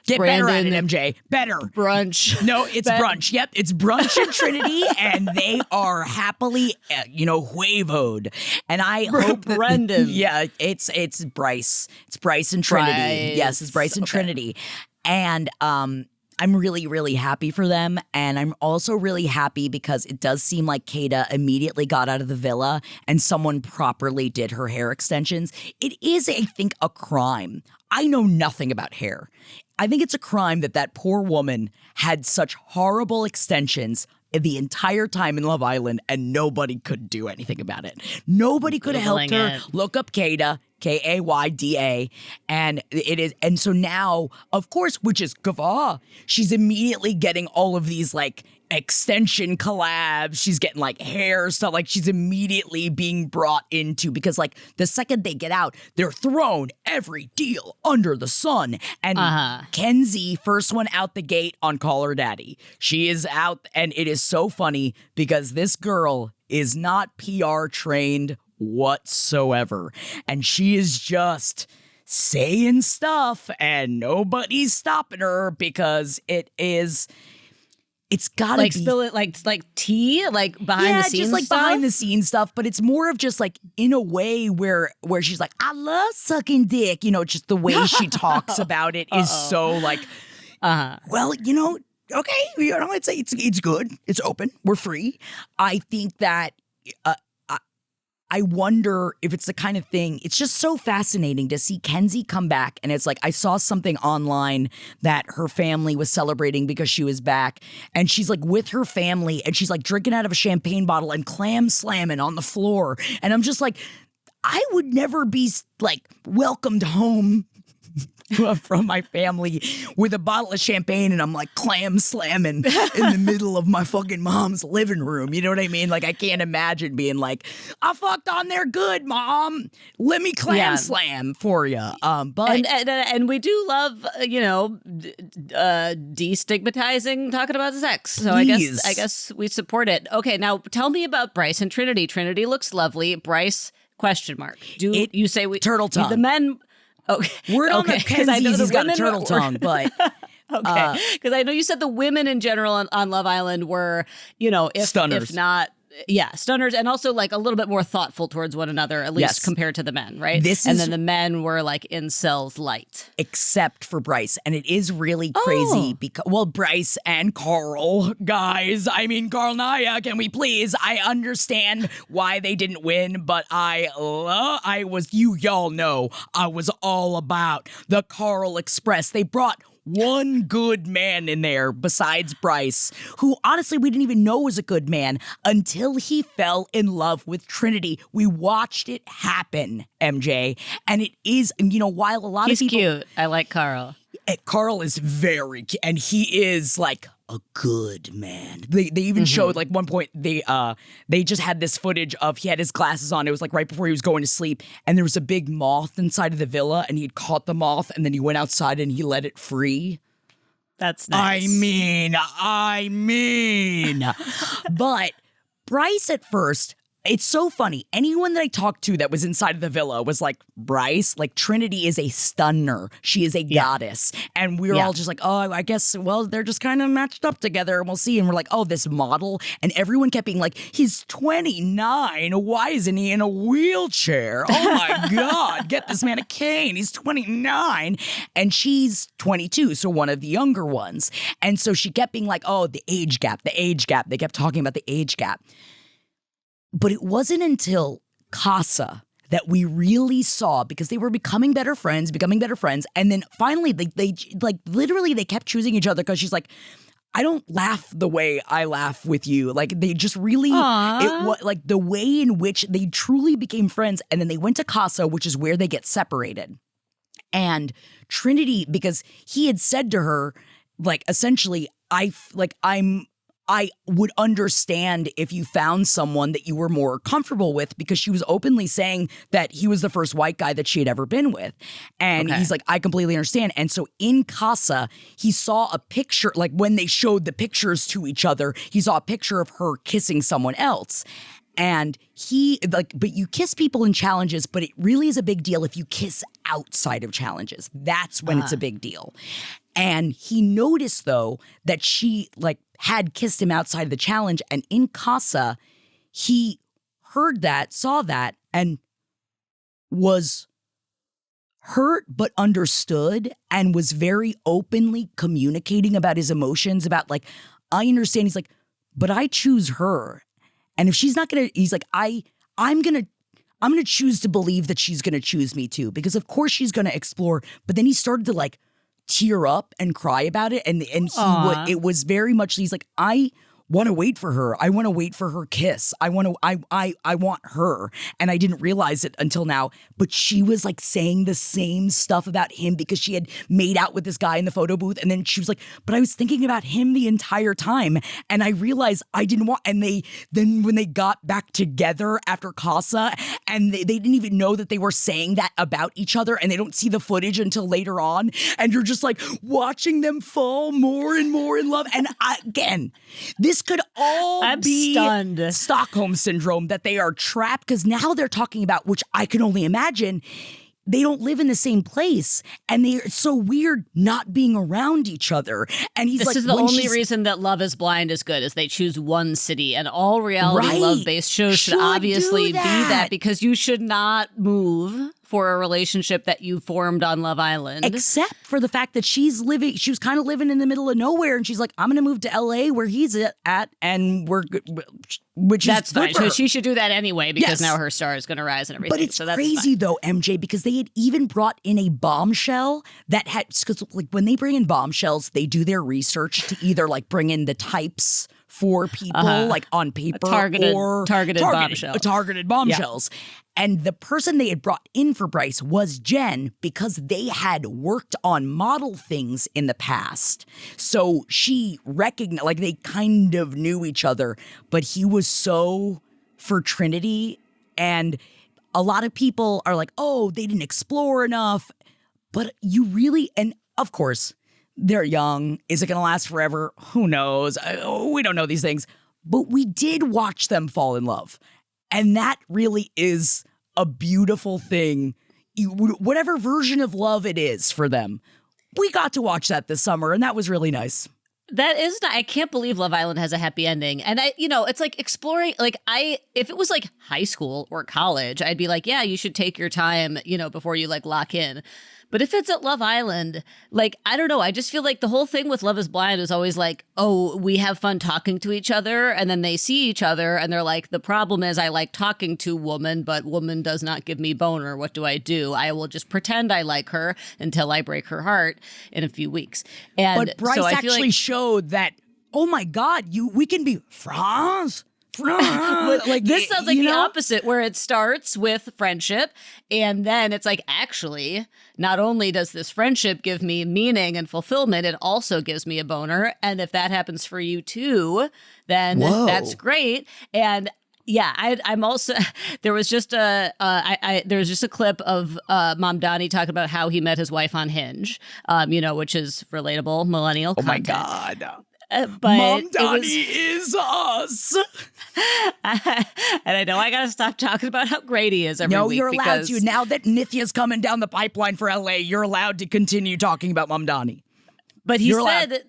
Get Brandon, better at it, MJ. Better. Brunch. No, it's Brunch. Yep, it's Brunch and Trinity, and they are happily, huevoed. And I hope that Brendan. It's Bryce. It's Bryce and Trinity. Yes, it's Bryce and Trinity. And I'm really, really happy for them. And I'm also really happy because it does seem like Kata immediately got out of the villa and someone properly did her hair extensions. It is, I think, a crime. I know nothing about hair. I think it's a crime that poor woman had such horrible extensions the entire time in Love Island and nobody could do anything about it. Nobody could have helped her. Look up Kata. Kayda, and it is, and so now, of course, which is gava, she's immediately getting all of these like extension collabs. She's getting like hair stuff, like she's immediately being brought into, because like the second they get out, they're thrown every deal under the sun. And Kenzie, first one out the gate on Call Her Daddy. She is out, and it is so funny because this girl is not PR trained whatsoever, and she is just saying stuff and nobody's stopping her because it's gotta like be spill it like tea, like behind the scenes just like stuff? behind the scenes stuff, but it's more of just like in a way where she's like, I love sucking dick, just the way she talks about it is so like well, okay, it's good, it's open, we're free. I think that I wonder if it's the kind of thing, it's just so fascinating to see Kenzie come back. And it's like, I saw something online that her family was celebrating because she was back. And she's like with her family and she's like drinking out of a champagne bottle and clam slamming on the floor. And I'm just like, I would never be like welcomed home from my family with a bottle of champagne, and I'm like clam slamming in the middle of my fucking mom's living room. You know what I mean? Like, I can't imagine being like, I fucked on there good, Mom. Let me clam slam for you. But and we do love, destigmatizing talking about sex. So I guess we support it. Okay, now tell me about Bryce and Trinity. Trinity looks lovely. Bryce, question mark. You say we turtle tongue? The men. Okay. Word on the Kenzies, he's got a turtle tongue, but... Okay, because I know you said the women in general on Love Island were, stunners. If not... Yeah, stunners, and also like a little bit more thoughtful towards one another, at least compared to the men, right? And then the men were like incels light. Except for Bryce. And it is really crazy because, Bryce and Carl, guys. I mean, Carl Naya, can we please? I understand why they didn't win, but y'all know I was all about the Carl Express. They brought one good man in there besides Bryce, who honestly we didn't even know was a good man until he fell in love with Trinity. We watched it happen, MJ. And it is, while a lot of people... He's cute. I like Carl. Carl is very cute, and he is like a good man. They even showed like one point they just had this footage of he had his glasses on. It was like right before he was going to sleep, and there was a big moth inside of the villa, and he had caught the moth, and then he went outside and he let it free. That's nice. I mean, but Bryce at first. It's so funny. Anyone that I talked to that was inside of the villa was like, Bryce, like Trinity is a stunner. She is a goddess. And we were all just like, oh, I guess, they're just kind of matched up together and we'll see. And we're like, oh, this model. And everyone kept being like, he's 29. Why isn't he in a wheelchair? Oh my God, get this man a cane. He's 29. And she's 22. So one of the younger ones. And so she kept being like, oh, the age gap. They kept talking about the age gap. But it wasn't until Casa that we really saw, because they were becoming better friends. And then finally, they literally kept choosing each other because she's like, I don't laugh the way I laugh with you. Like, they just really, it was like the way in which they truly became friends. And then they went to Casa, which is where they get separated. And Trinity, because he had said to her, like, essentially, I would understand if you found someone that you were more comfortable with, because she was openly saying that he was the first white guy that she had ever been with. And he's like, I completely understand. And so in Casa, he saw a picture, like when they showed the pictures to each other, he saw a picture of her kissing someone else. And he, but you kiss people in challenges, but it really is a big deal if you kiss outside of challenges. That's when it's a big deal. And he noticed, though, that she, had kissed him outside of the challenge. And in Casa, he heard that, saw that, and was hurt but understood and was very openly communicating about his emotions, about, I understand. He's like, but I choose her. And if she's not going to, he's like, I'm going to choose to believe that she's going to choose me too, because of course she's going to explore. But then he started to tear up and cry about it. And it was very much, he's like, I want to wait for her. I want to wait for her kiss. I want her. And I didn't realize it until now, but she was saying the same stuff about him because she had made out with this guy in the photo booth. And then she was like, but I was thinking about him the entire time. And I realized I didn't want, and then when they got back together after Casa, and they didn't even know that they were saying that about each other, and they don't see the footage until later on. And you're just watching them fall more and more in love. And again, this could all be stunned. Stockholm syndrome, that they are trapped, because now they're talking about, which I can only imagine, they don't live in the same place, and it's so weird not being around each other. And he's this is the only reason that Love is Blind is good, is they choose one city, and all reality love-based shows should obviously be that, because you should not move for a relationship that you formed on Love Island. Except for the fact that she was kind of living in the middle of nowhere, and she's like, I'm going to move to LA where he's at, and that's fine. So she should do that anyway, because now her star is going to rise and everything. But it's crazy though, MJ, because they had even brought in a bombshell that had, because when they bring in bombshells, they do their research to either bring in the types for people, like on paper targeted bombshells. Yeah. And the person they had brought in for Bryce was Jen, because they had worked on model things in the past. So she recognized, like, they kind of knew each other, but he was so for Trinity. And a lot of people are like, oh, they didn't explore enough. But you really, and of course, they're young. Is it going to last forever? Who knows? We don't know these things. But we did watch them fall in love. And that really is a beautiful thing. Whatever version of love it is for them, we got to watch that this summer, and that was really nice. That is, I can't believe Love Island has a happy ending. And it's like exploring, like if it was like high school or college, I'd be like, yeah, you should take your time, before you like lock in. But if it's at Love Island, like, I don't know. I just feel like the whole thing with Love is Blind is always like, oh, we have fun talking to each other. And then they see each other and they're like, the problem is I like talking to woman, but woman does not give me boner. What do? I will just pretend I like her until I break her heart in a few weeks. And but Bryce actually showed that, oh my God, we can be friends. Like this sounds like the opposite, where it starts with friendship and then it's like, actually, not only does this friendship give me meaning and fulfillment, it also gives me a boner. And if that happens for you too, then that's great. And yeah, I'm also. There was just a clip of Mamdani talking about how he met his wife on Hinge, which is relatable millennial. Oh content. My God. But Mamdani is us. And I know I gotta stop talking about how great he is every week. No, you're allowed to. Now that Nithya's coming down the pipeline for LA, you're allowed to continue talking about Mamdani. But he said,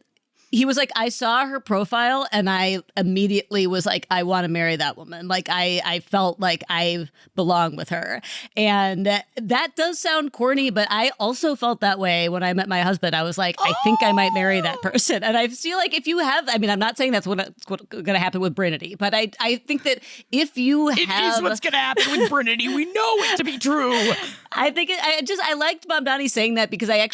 he was like, I saw her profile and I immediately was like, I want to marry that woman. Like, I felt like I belong with her. And that does sound corny, but I also felt that way when I met my husband. I was like, I think I might marry that person. And I feel like if you have, I mean, I'm not saying that's what's going to happen with Brinity, but I think that if you have. It is what's going to happen with Brinity. We know it to be true. I think I liked Mamdani saying that because I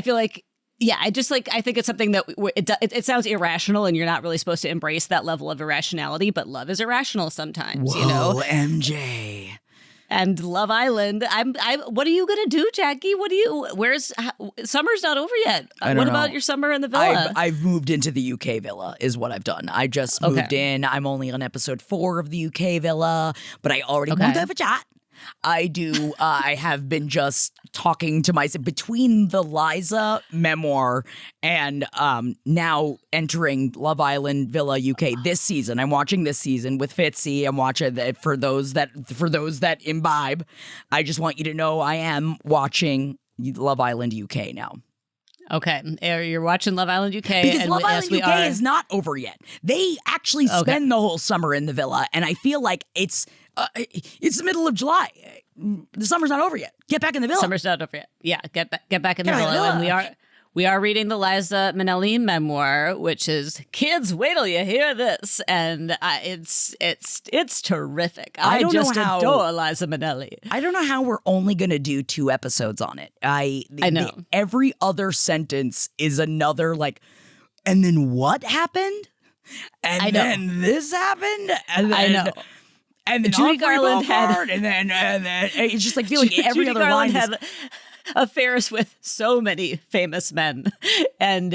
feel like, yeah, I think it's something that it sounds irrational and you're not really supposed to embrace that level of irrationality, but love is irrational sometimes, Whoa, MJ. And Love Island, what are you going to do, Jackie? Summer's not over yet. What about your summer in the villa? I've moved into the UK villa is what I've done. I just moved in. I'm only on episode 4 of the UK villa, but I already want to have a chat. I have been just talking to myself between the Liza memoir and now entering Love Island Villa UK this season. I'm watching this season with Fitzy. I'm watching for those that imbibe. I just want you to know I am watching Love Island UK now. Okay, you're watching Love Island UK. Because Love Island UK is not over yet. They actually spend the whole summer in the villa, and I feel like it's the middle of July. The summer's not over yet. Get back in the villa. Summer's not over yet. Yeah, get back in the villa. And we are reading the Liza Minnelli memoir, which is, kids, wait till you hear this, and it's terrific. I just adore Liza Minnelli. I don't know how we're only going to do 2 episodes on it. I know every other sentence is another like, and then what happened, and then this happened, and then I know. And then Judy Garland had, and then it's just like feeling every other line had affairs with so many famous men, and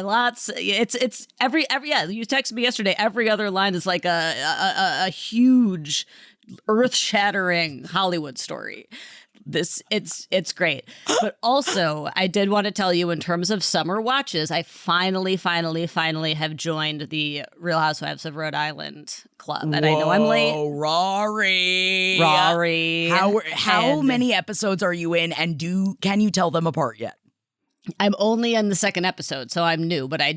lots. It's every you texted me yesterday. Every other line is like a huge, earth-shattering Hollywood story. It's great. But also, I did want to tell you, in terms of summer watches, I finally have joined the Real Housewives of Rhode Island club. And I know I'm late. RHORI. How many episodes are you in, and can you tell them apart yet? I'm only in the 2nd episode, so I'm new, but I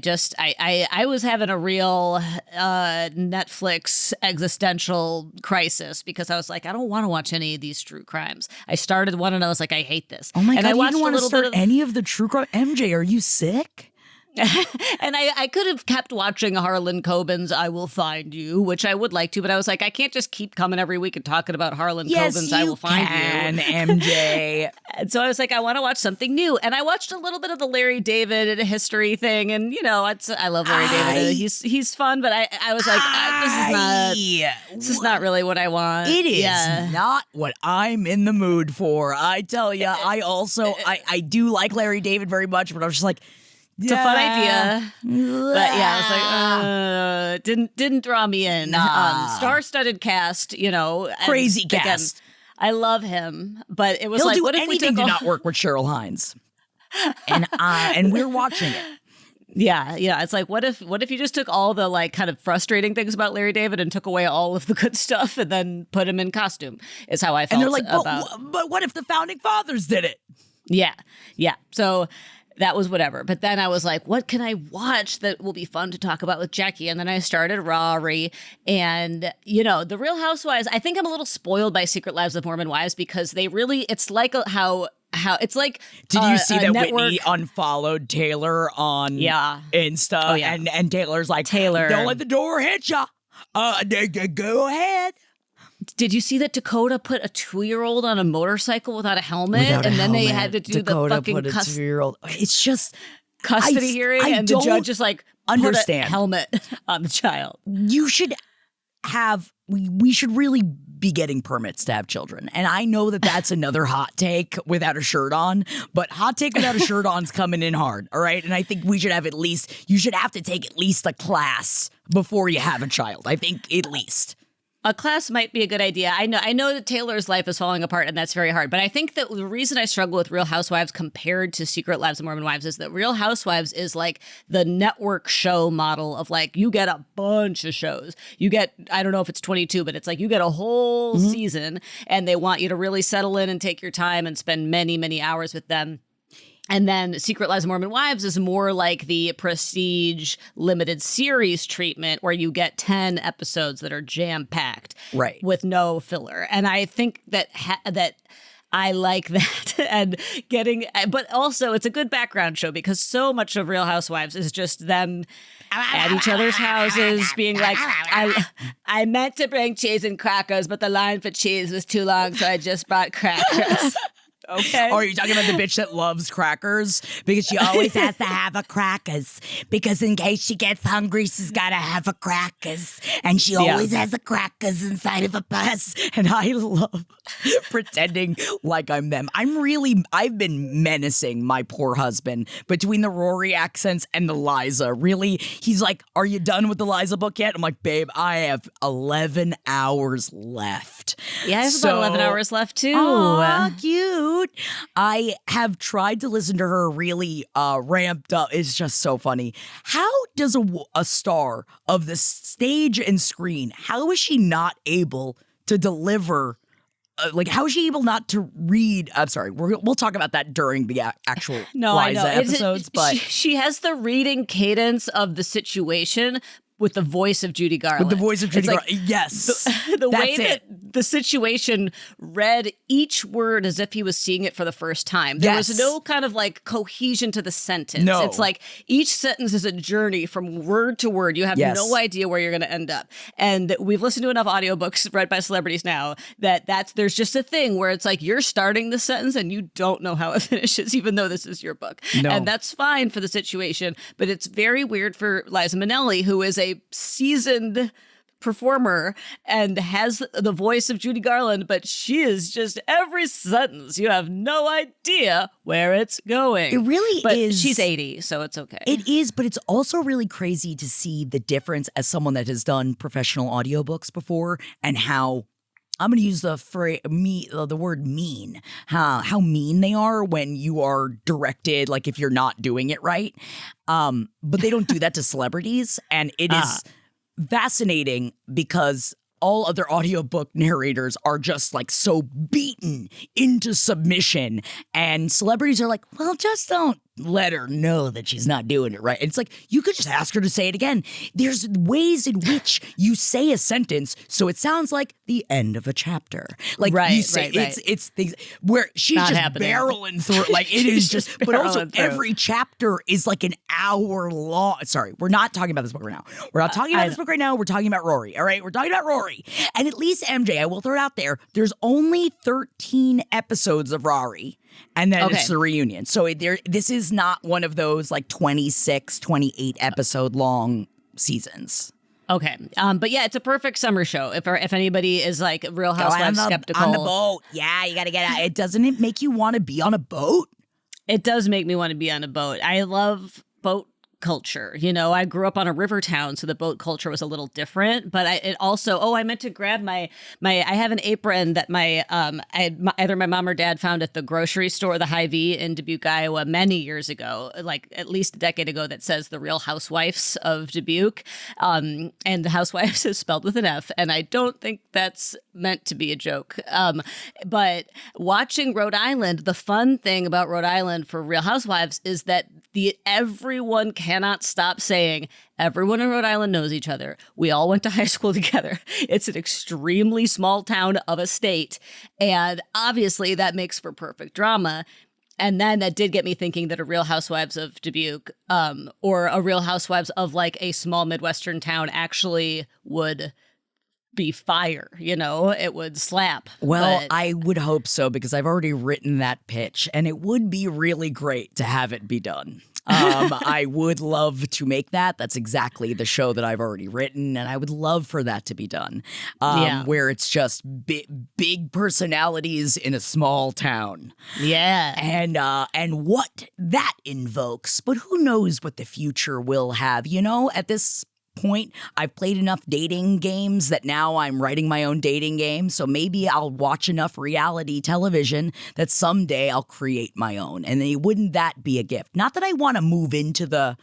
was having a real Netflix existential crisis because I was like, I don't want to watch any of these true crimes. I started one and I was like, I hate this. Oh my God, I you don't want to start any of the true crime? MJ, are you sick? And I could have kept watching Harlan Coben's I Will Find You, which I would like to, but I was like, I can't just keep coming every week and talking about Harlan Coben's I Will Find You. MJ. And so I was like, I want to watch something new. And I watched a little bit of the Larry David history thing. And, you know, I love Larry David. He's fun, but I was like, this is not really what I want. It is not what I'm in the mood for. I tell you, I do like Larry David very much, but I was just like, it's a fun idea. But yeah, I was like, didn't draw me in. Star-studded cast, you know. Crazy cast. Again, I love him, but it was He'll like, do what if we anything took to not work with Cheryl Hines? And we're watching it. Yeah. It's like, what if you just took all the like kind of frustrating things about Larry David and took away all of the good stuff and then put him in costume? Is how I felt. And they're like, but what if the founding fathers did it? Yeah. So that was whatever. But then I was like, what can I watch that will be fun to talk about with Jackie? And then I started RHORI. And, you know, The Real Housewives, I think I'm a little spoiled by Secret Lives of Mormon Wives because they really, it's like how it's like did you see that network. Whitney unfollowed Taylor on Insta? Oh, yeah. And Taylor's like, Taylor, don't let the door hit ya. Go ahead. Did you see that Dakota put a 2-year-old on a motorcycle without a helmet? They had to do Dakota the fucking put a 2-year-old. It's just custody hearing, and the judge is like, understand. Put a helmet on the child. You should have. We should really be getting permits to have children. And I know that that's another hot take without a shirt on, but hot take without a shirt on's coming in hard. All right. And I think we should have you should have to take at least a class before you have a child. I think at least. A class might be a good idea. I know that Taylor's life is falling apart and that's very hard. But I think that the reason I struggle with Real Housewives compared to Secret Lives of Mormon Wives is that Real Housewives is like the network show model of like, you get a bunch of shows. You get, I don't know if it's 22, but it's like you get a whole season and they want you to really settle in and take your time and spend many, many hours with them. And then Secret Lives of Mormon Wives is more like the prestige limited series treatment where you get 10 episodes that are jam-packed with no filler. And I think that I like that and but also it's a good background show because so much of Real Housewives is just them at each other's houses being like, I meant to bring cheese and crackers, but the line for cheese was too long, so I just brought crackers. Okay. Or are you talking about the bitch that loves crackers? Because she always has to have a crackers. Because in case she gets hungry, she's got to have a crackers. And she always has a crackers inside of a purse. And I love pretending like I'm them. I've been menacing my poor husband between the RHORI accents and the Liza. Really, he's like, are you done with the Liza book yet? I'm like, babe, I have 11 hours left. Yeah, I have about 11 hours left too. Aw, cute. I have tried to listen to her really ramped up. It's just so funny. How does a star of the stage and screen, how is she not able to deliver? How is she able not to read? I'm sorry, we'll talk about that during the actual Liza episodes. But she has the reading cadence of the situation with the voice of Judy Garland. With the voice of Judy Garland, yes. The way that the situation read each word as if he was seeing it for the first time. There was no kind of like cohesion to the sentence. No. It's like each sentence is a journey from word to word. You have no idea where you're going to end up. And we've listened to enough audiobooks read by celebrities now that there's just a thing where it's like you're starting the sentence and you don't know how it finishes, even though this is your book. No. And that's fine for the situation, but it's very weird for Liza Minnelli, who is a seasoned performer and has the voice of Judy Garland, but she is just every sentence. You have no idea where it's going. It really is. She's 80, so it's okay. It is, but it's also really crazy to see the difference as someone that has done professional audiobooks before and how I'm going to use the word mean, how mean they are when you are directed, like if you're not doing it right. But they don't do that to celebrities. And it is fascinating because all other audiobook narrators are just like so beaten into submission. And celebrities are like, well, just don't let her know that she's not doing it right. It's like, you could just ask her to say it again. There's ways in which you say a sentence so it sounds like the end of a chapter. Like you say, it's things where she's not just barreling through it. Like it is just, but also every chapter is like an hour long. Sorry, we're not talking about this book right now. We're not talking about this book right now. We're talking about RHORI. All right, we're talking about RHORI. And at least MJ, I will throw it out there, there's only 13 episodes of RHORI. And then it's the reunion. So this is not one of those like 26, 28 episode long seasons. Okay. But yeah, it's a perfect summer show. If anybody is like Real Housewives skeptical. On the boat. Yeah, you got to get out. Doesn't it make you want to be on a boat? It does make me want to be on a boat. I love boat culture. You know, I grew up on a river town, so the boat culture was a little different. But I meant to grab my I have an apron that either my mom or dad found at the grocery store, the Hy-Vee in Dubuque, Iowa, many years ago, like at least a decade ago, that says the Real Housewives of Dubuque. And the Housewives is spelled with an F, and I don't think that's meant to be a joke. But watching Rhode Island, the fun thing about Rhode Island for Real Housewives is that everyone cannot stop saying everyone in Rhode Island knows each other. We all went to high school together. It's an extremely small town of a state. And obviously that makes for perfect drama. And then that did get me thinking that a Real Housewives of Dubuque or a Real Housewives of like a small Midwestern town actually would be fire, you know, it would slap. Well, I would hope so, because I've already written that pitch and it would be really great to have it be done. I would love to make that. That's exactly the show that I've already written, and I would love for that to be done. Where it's just big personalities in a small town. Yeah. And what that invokes, but who knows what the future will have, you know, at this point, I've played enough dating games that now I'm writing my own dating game. So maybe I'll watch enough reality television that someday I'll create my own. And then wouldn't that be a gift? Not that I want to move into the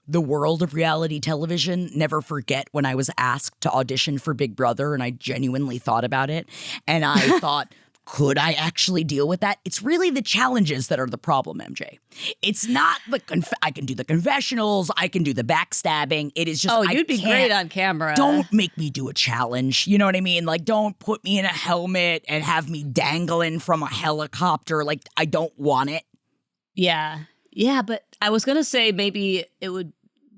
world of reality television. Never forget when I was asked to audition for Big Brother, and I genuinely thought about it. And I thought, could I actually deal with that? It's really the challenges that are the problem, MJ. It's not I can do the confessionals, I can do the backstabbing. It is just, you'd be great on camera. Don't make me do a challenge. You know what I mean? Like, don't put me in a helmet and have me dangling from a helicopter. Like, I don't want it. Yeah. Yeah, but I was going to say maybe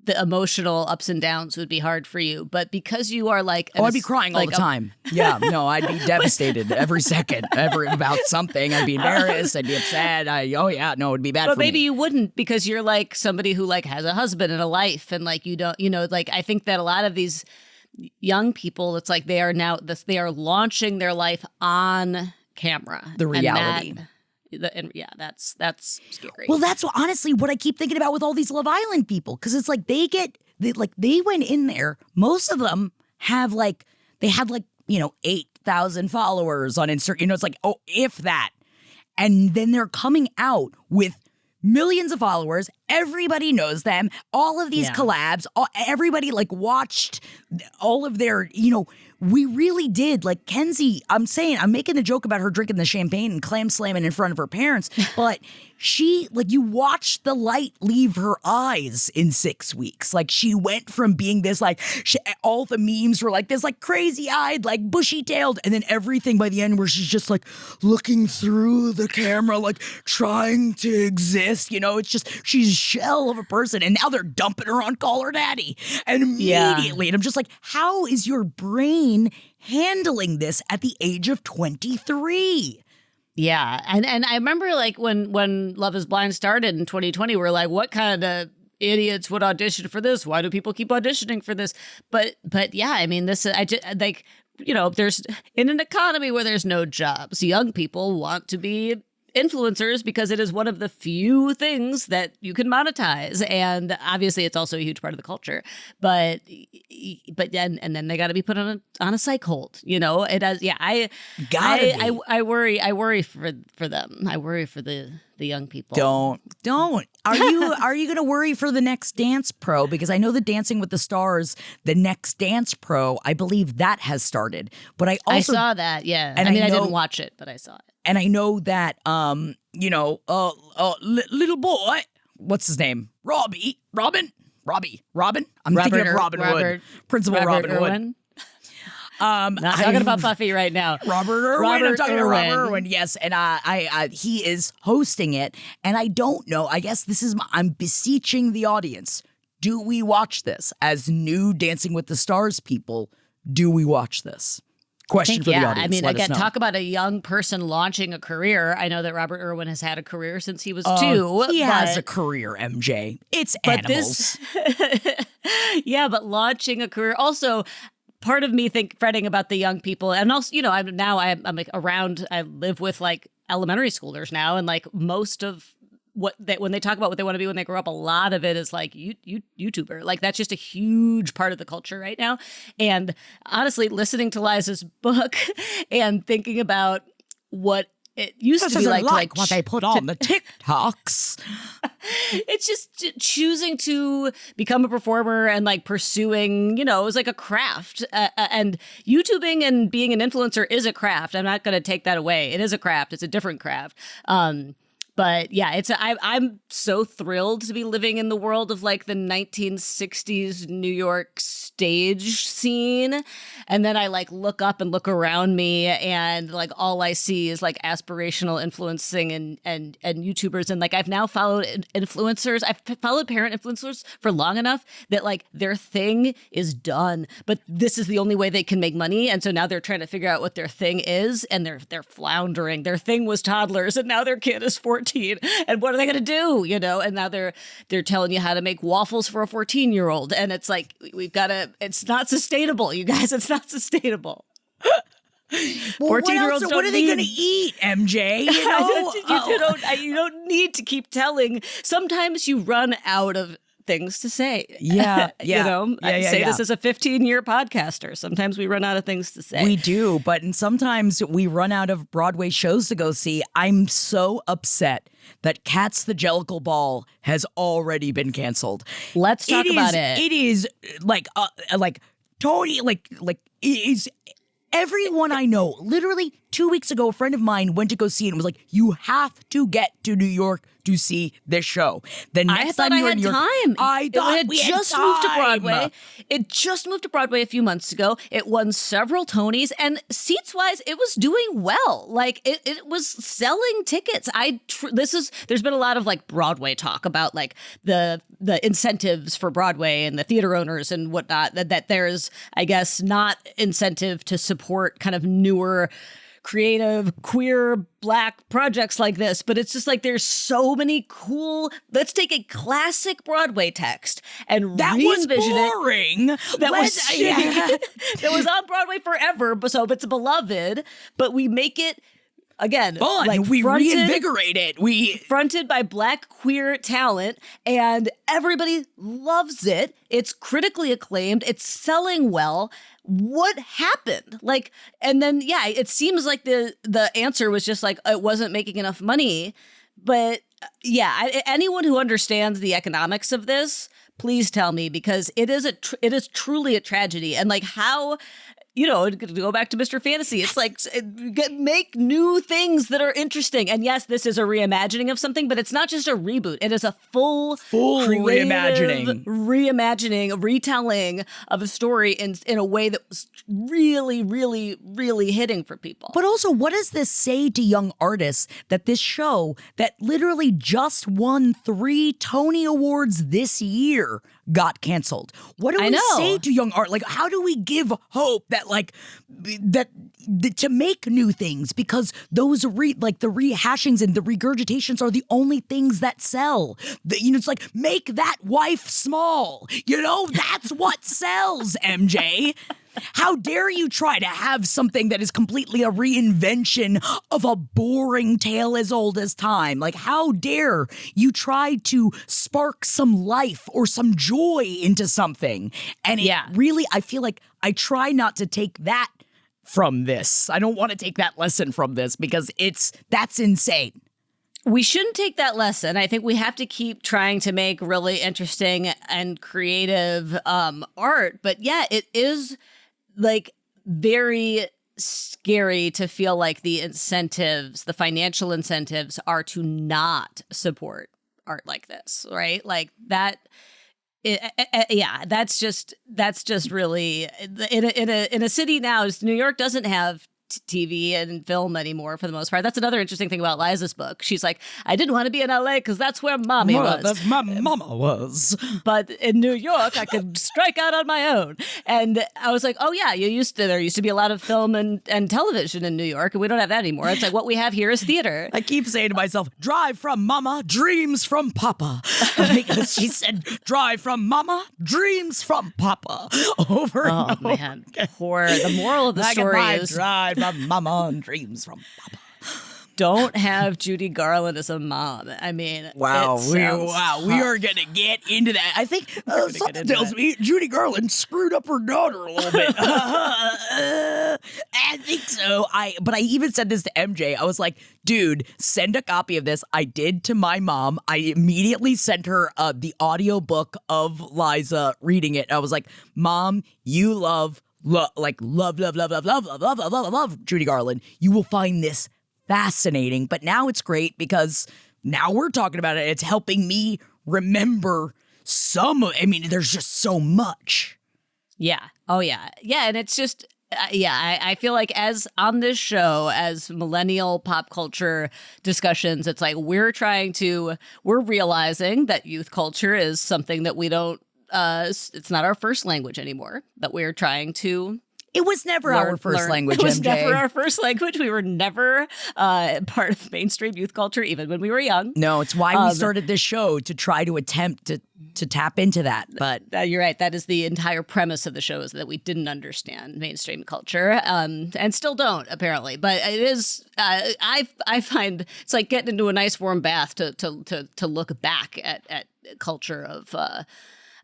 the emotional ups and downs would be hard for you, but because you are like... I'd be crying all the time. Yeah, no, I'd be devastated every second about something. I'd be embarrassed. I'd be upset. It would be bad for me. But maybe you wouldn't, because you're like somebody who like has a husband and a life, and like you don't, you know, like I think that a lot of these young people, it's like they are launching their life on camera. The reality. That's scary. Well, that's honestly what I keep thinking about with all these Love Island people, because it's like they went in there. Most of them have they had 8,000 followers on Instagram. You know, it's like, oh, if that, and then they're coming out with millions of followers. Everybody knows them. All of these collabs. Everybody watched all of their. We really did. Like Kenzie, I'm making a joke about her drinking the champagne and clam slamming in front of her parents, but she, you watched the light leave her eyes in 6 weeks. Like, she went from being this, all the memes were this, crazy-eyed, bushy-tailed, and then everything by the end where she's just, looking through the camera, trying to exist. You know, it's just, she's a shell of a person, and now they're dumping her on Call Her Daddy. And immediately, and I'm just how is your brain handling this at the age of 23? Yeah. And I remember when Love is Blind started in 2020, we're like, what kind of idiots would audition for this? Why do people keep auditioning for this? But yeah, I mean, there's in an economy where there's no jobs, young people want to be influencers because it is one of the few things that you can monetize, and obviously it's also a huge part of the culture. But then they got to be put on a psych hold. You know, it does. Yeah, I worry for them. I worry for the young people. Don't. Are you going to worry for the next Dance Pro? Because I know the Dancing with the Stars, the next Dance Pro, I believe that has started. But I saw that. Yeah, and I didn't watch it, but I saw it. And I know that little boy, what's his name? Robin. I'm thinking of Robin Hood, Principal Robin Hood. Not talking about Buffy right now. Robert Irwin. I'm talking about Robert Irwin. Yes, and he is hosting it, and I don't know. I guess I'm beseeching the audience. Do we watch this as new Dancing with the Stars people? Do we watch this? Question for the audience. I mean, Let again, us know. talk about a young person launching a career. I know that Robert Irwin has had a career since he was 2. He has a career, MJ. It's animals. But launching a career. Also, part of me fretting about the young people, and also, I'm like around. I live with like elementary schoolers now, and like most of when they talk about what they want to be when they grow up, a lot of it is like YouTuber. Like that's just a huge part of the culture right now. And honestly, listening to Liza's book and thinking about what it used to be like what they put on the TikToks. It's just choosing to become a performer and like pursuing, it was like a craft. And YouTubing and being an influencer is a craft. I'm not going to take that away. It is a craft. It's a different craft. But yeah, I'm so thrilled to be living in the world of like the 1960s New York stage scene. And then I like look up and look around me and like all I see is like aspirational influencing and YouTubers. And like I've now followed influencers. I've followed parent influencers for long enough that like their thing is done, but this is the only way they can make money. And so now they're trying to figure out what their thing is, and they're floundering. Their thing was toddlers, and now their kid is 14. And what are they going to do? And now they're telling you how to make waffles for a 14-year-old. And it's like, it's not sustainable, you guys. It's not sustainable. Well, 14-year-olds what are they going to eat, MJ? You don't need to keep telling. Sometimes you run out of things to say. I say this as a 15-year podcaster. Sometimes we run out of things to say. We do, but sometimes we run out of Broadway shows to go see. I'm so upset that Cats the Jellicle Ball has already been canceled. Let's talk about it. It is like Tony, it is everyone I know. Literally 2 weeks ago, a friend of mine went to go see it and was like, "You have to get to New York to see this show." The next time you were in New York, I thought we just moved to Broadway. It just moved to Broadway a few months ago. It won several Tonys, and seats-wise, it was doing well. Like it was selling tickets. There's been a lot of like Broadway talk about like the incentives for Broadway and the theater owners and whatnot. That there's, I guess, not incentive to support kind of newer, creative, queer, Black projects like this, but it's just like there's so many cool. Let's take a classic Broadway text and re-envision it. That was that was on Broadway forever, so it's beloved. But we make it again fun. Like we reinvigorate it. We fronted by Black queer talent, and everybody loves it. It's critically acclaimed. It's selling well. What happened? Like, and then, it seems like the answer was just like, it wasn't making enough money. But anyone who understands the economics of this, please tell me, because it is truly a tragedy. And like how, to go back to Mr. Fantasy, it's like make new things that are interesting. And yes, this is a reimagining of something, but it's not just a reboot. It is a full reimagining, a retelling of a story in a way that was really, really, really hitting for people. But also, what does this say to young artists that this show that literally just won 3 Tony Awards this year got canceled? What do we say to young art? Like, how do we give hope that to make new things, because those the rehashings and the regurgitations are the only things that sell. It's like, make that wife small. That's what sells, MJ. How dare you try to have something that is completely a reinvention of a boring tale as old as time? Like, how dare you try to spark some life or some joy into something? And really, I feel like I try not to take that from this. I don't want to take that lesson from this, because that's insane. We shouldn't take that lesson. I think we have to keep trying to make really interesting and creative art. But it is like very scary to feel like the financial incentives are to not support art like this, right? Like that. That's just really in a city now. New York doesn't have TV and film anymore for the most part. That's another interesting thing about Liza's book. She's like, I didn't want to be in LA because that's where mommy was. That's my mama was. But in New York, I could strike out on my own. And I was like, oh yeah, there used to be a lot of film and television in New York, and we don't have that anymore. It's like what we have here is theater. I keep saying to myself, drive from mama, dreams from papa. Because she said, drive from mama, dreams from papa. Over and over. Oh man, poor. The moral of the story is drive from mama and dreams from papa. Don't have Judy Garland as a mom. I mean, we are gonna get into that. I think something tells me Judy Garland screwed up her daughter a little bit. I think so. But I even said this to MJ. I was like, dude, send a copy of this. I did to my mom. I immediately sent her the audiobook of Liza reading it. I was like, Mom, you love Judy Garland. You will find this fascinating. But now it's great because now we're talking about it. It's helping me remember there's just so much. Yeah. Oh, yeah. Yeah. And it's just, I feel like as on this show, as millennial pop culture discussions, it's like we're realizing that youth culture is something that we don't, it's not our first language anymore, that we're trying to. It was never our first language, It was MJ. never our first language. We were never part of mainstream youth culture, even when we were young. No, it's why we started this show, to try to attempt to tap into that. But you're right. That is the entire premise of the show, is that we didn't understand mainstream culture, and still don't, apparently. But it is, I find it's like getting into a nice warm bath to look back at culture of.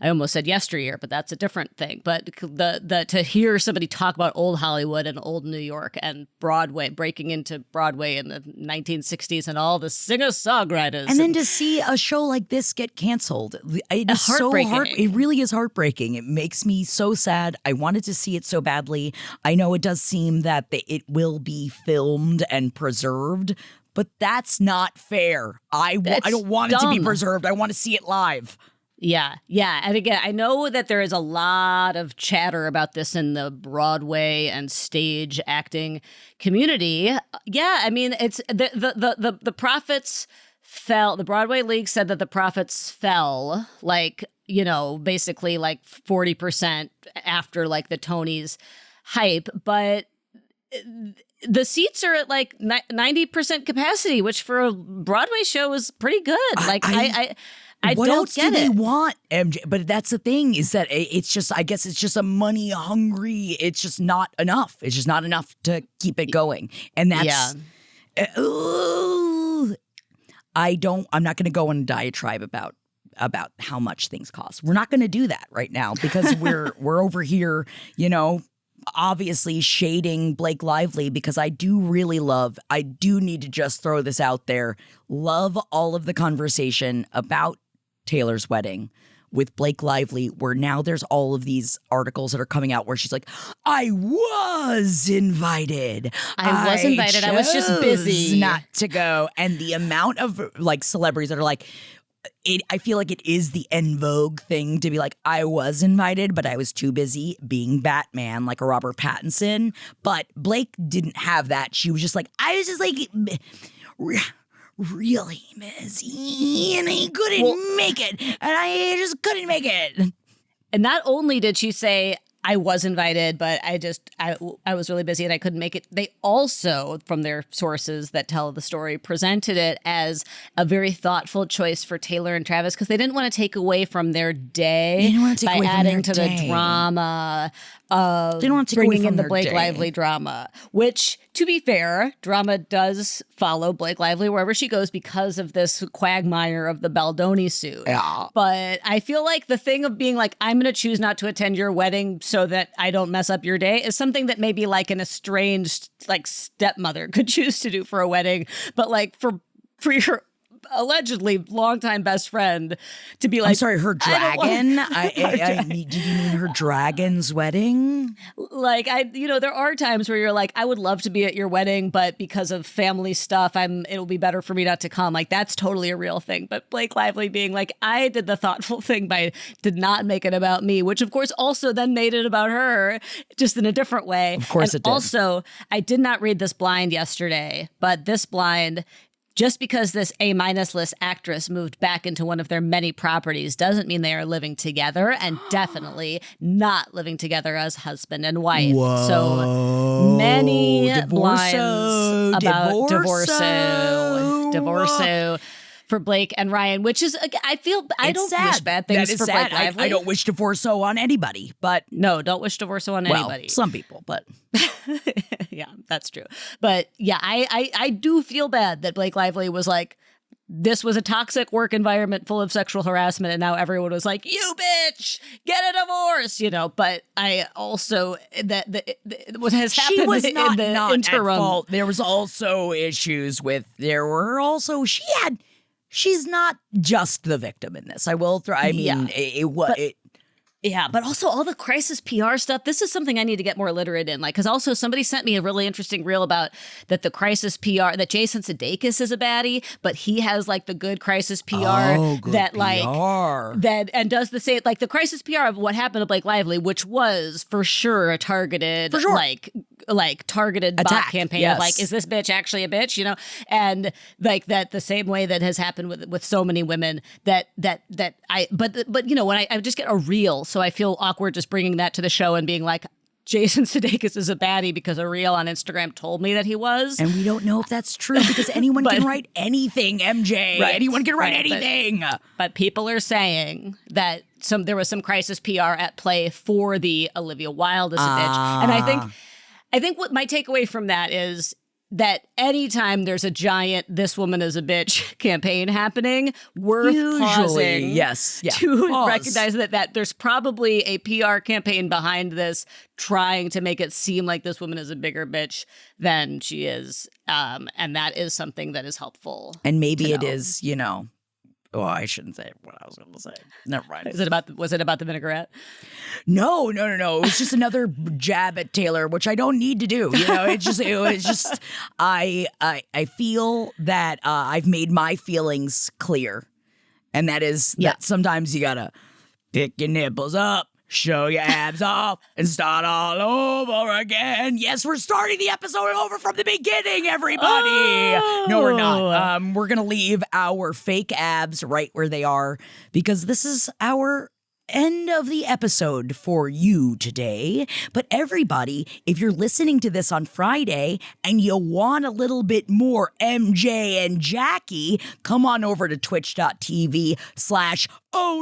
I almost said yesteryear, but that's a different thing. But to hear somebody talk about old Hollywood and old New York and Broadway, breaking into Broadway in the 1960s and all the singer-songwriters. And then to see a show like this get canceled, it is heartbreaking. So hard. It really is heartbreaking. It makes me so sad. I wanted to see it so badly. I know it does seem that it will be filmed and preserved, but that's not fair. I don't want it to be preserved. I want to see it live. Yeah. And again, I know that there is a lot of chatter about this in the Broadway and stage acting community. Yeah, I mean, it's the profits fell. The Broadway League said that the profits fell, basically 40% after the Tonys hype, but the seats are at 90% capacity, which for a Broadway show is pretty good. What don't else get do they it. want, MJ? But that's the thing, is that it's just, I guess it's just a money hungry. It's just not enough. It's just not enough to keep it going. And that's, I'm not going to go on a diatribe about how much things cost. We're not going to do that right now because we're over here, obviously shading Blake Lively, because I do need to just throw this out there. Love all of the conversation about Taylor's wedding with Blake Lively, where now there's all of these articles that are coming out where she's like, I was invited. I was just busy not to go. And the amount of celebrities that are like, I feel like it is the en vogue thing to be like, I was invited, but I was too busy being Batman, like a Robert Pattinson. But Blake didn't have that. She was just like, I was just really busy, and I couldn't make it. And I just couldn't make it. And not only did she say, I was invited, but I was really busy and I couldn't make it. They also, from their sources that tell the story, presented it as a very thoughtful choice for Taylor and Travis because they didn't want to take away from their day by adding to the drama of bringing in the Blake Lively drama, which, to be fair, drama does follow Blake Lively wherever she goes because of this quagmire of the Baldoni suit. Yeah. But I feel like the thing of being like, I'm going to choose not to attend your wedding so that I don't mess up your day is something that maybe an estranged stepmother could choose to do for a wedding. But for your allegedly longtime best friend to be like, I'm sorry, her dragon? Did you mean her dragon's wedding? Like, there are times where you're like, I would love to be at your wedding, but because of family stuff, it'll be better for me not to come. Like, that's totally a real thing. But Blake Lively being like, I did the thoughtful thing did not make it about me, which of course also then made it about her, just in a different way. Of course it did. Also, I did not read this blind yesterday, but this blind, just because this A-minus list actress moved back into one of their many properties doesn't mean they are living together, and definitely not living together as husband and wife. Whoa. So many blinds about divorceo for Blake and Ryan, which is, I don't wish bad things for Blake Lively. I don't wish divorceo on anybody, but... No, don't wish divorceo on anybody. Some people, but... Yeah, that's true. But yeah, I do feel bad that Blake Lively was like, this was a toxic work environment full of sexual harassment, and now everyone was like, you bitch, get a divorce, But I also, what has happened was in not the interim. At fault. There was also issues with, she's not just the victim in this. I will throw, Yeah, but also all the crisis PR stuff. This is something I need to get more literate in. Like, because also somebody sent me a really interesting reel about that the crisis PR, that Jason Sudeikis is a baddie, but he has like the good crisis PR that like PR. That and does the same, like the crisis PR of what happened to Blake Lively, which was for sure a targeted like targeted attack. Bot campaign Yes. of like, is this bitch actually a bitch? And like that the same way that has happened with so many women but when I just get a reel. So I feel awkward just bringing that to the show and being like, Jason Sudeikis is a baddie because a reel on Instagram told me that he was. And we don't know if that's true because anyone can write anything, MJ. Right, anyone can write anything. But people are saying that there was some crisis PR at play for the Olivia Wilde is a bitch. And I think what my takeaway from that is that anytime there's a giant "this woman is a bitch" campaign happening, worth pausing to recognize that there's probably a PR campaign behind this trying to make it seem like this woman is a bigger bitch than she is. And that is something that is helpful. And maybe it is, Oh, I shouldn't say what I was going to say. Never mind. Was it about the vinaigrette? No. It was just another jab at Taylor, which I don't need to do. It was just. I feel that I've made my feelings clear, and that is that sometimes you gotta pick your nipples up, show your abs off, and start all over again. Yes, we're starting the episode over from the beginning, everybody. No, we're not. We're going to leave our fake abs right where they are because this is our end of the episode for you today. But everybody, if you're listening to this on Friday and you want a little bit more MJ and Jackie, come on over to twitch.tv/oh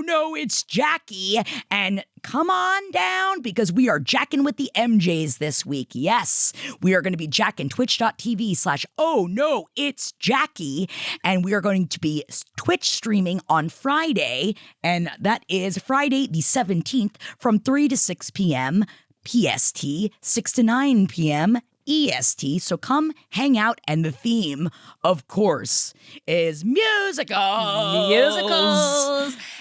no, it's Jackie and come on down because we are jacking with the MJs this week. Yes, we are going to be jacking twitch.tv/oh no, it's Jackie. And we are going to be Twitch streaming on Friday. And that is Friday the 17th from 3 to 6 p.m. PST, 6 to 9 p.m. EST. So come hang out. And the theme, of course, is musicals.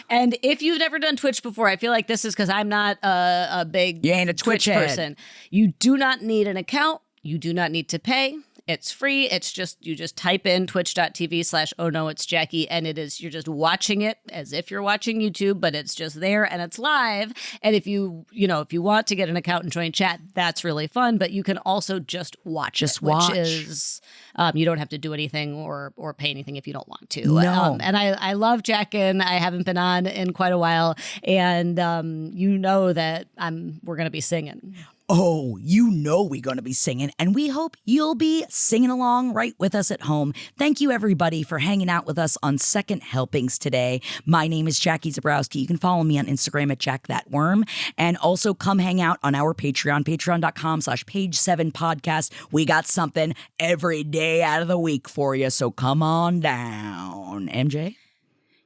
And if you've never done Twitch before, I feel like this is because I'm not a big you ain't a Twitch person. You do not need an account. You do not need to pay. It's free. It's just, you just type in twitch.tv/oh no, it's Jackie. And you're just watching it as if you're watching YouTube, but it's just there and it's live. And if you want to get an account and join chat, that's really fun. But you can also just watch which is, you don't have to do anything or pay anything if you don't want to. No. And I love Jackin. I haven't been on in quite a while. And that we're going to be singing. Oh, we're going to be singing, and we hope you'll be singing along right with us at home. Thank you, everybody, for hanging out with us on Second Helpings today. My name is Jackie Zabrowski. You can follow me on Instagram at JackThatWorm, and also come hang out on our Patreon, patreon.com/page7podcast. We got something every day out of the week for you, so come on down. MJ?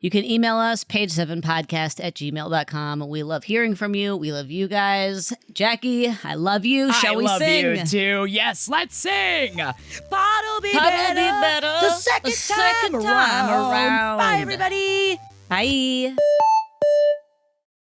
You can email us, page7podcast@gmail.com. We love hearing from you. We love you guys. Jackie, I love you. Shall we sing? I love you too. Yes, let's sing. Pot'll be better the second time around. Bye, everybody. Bye.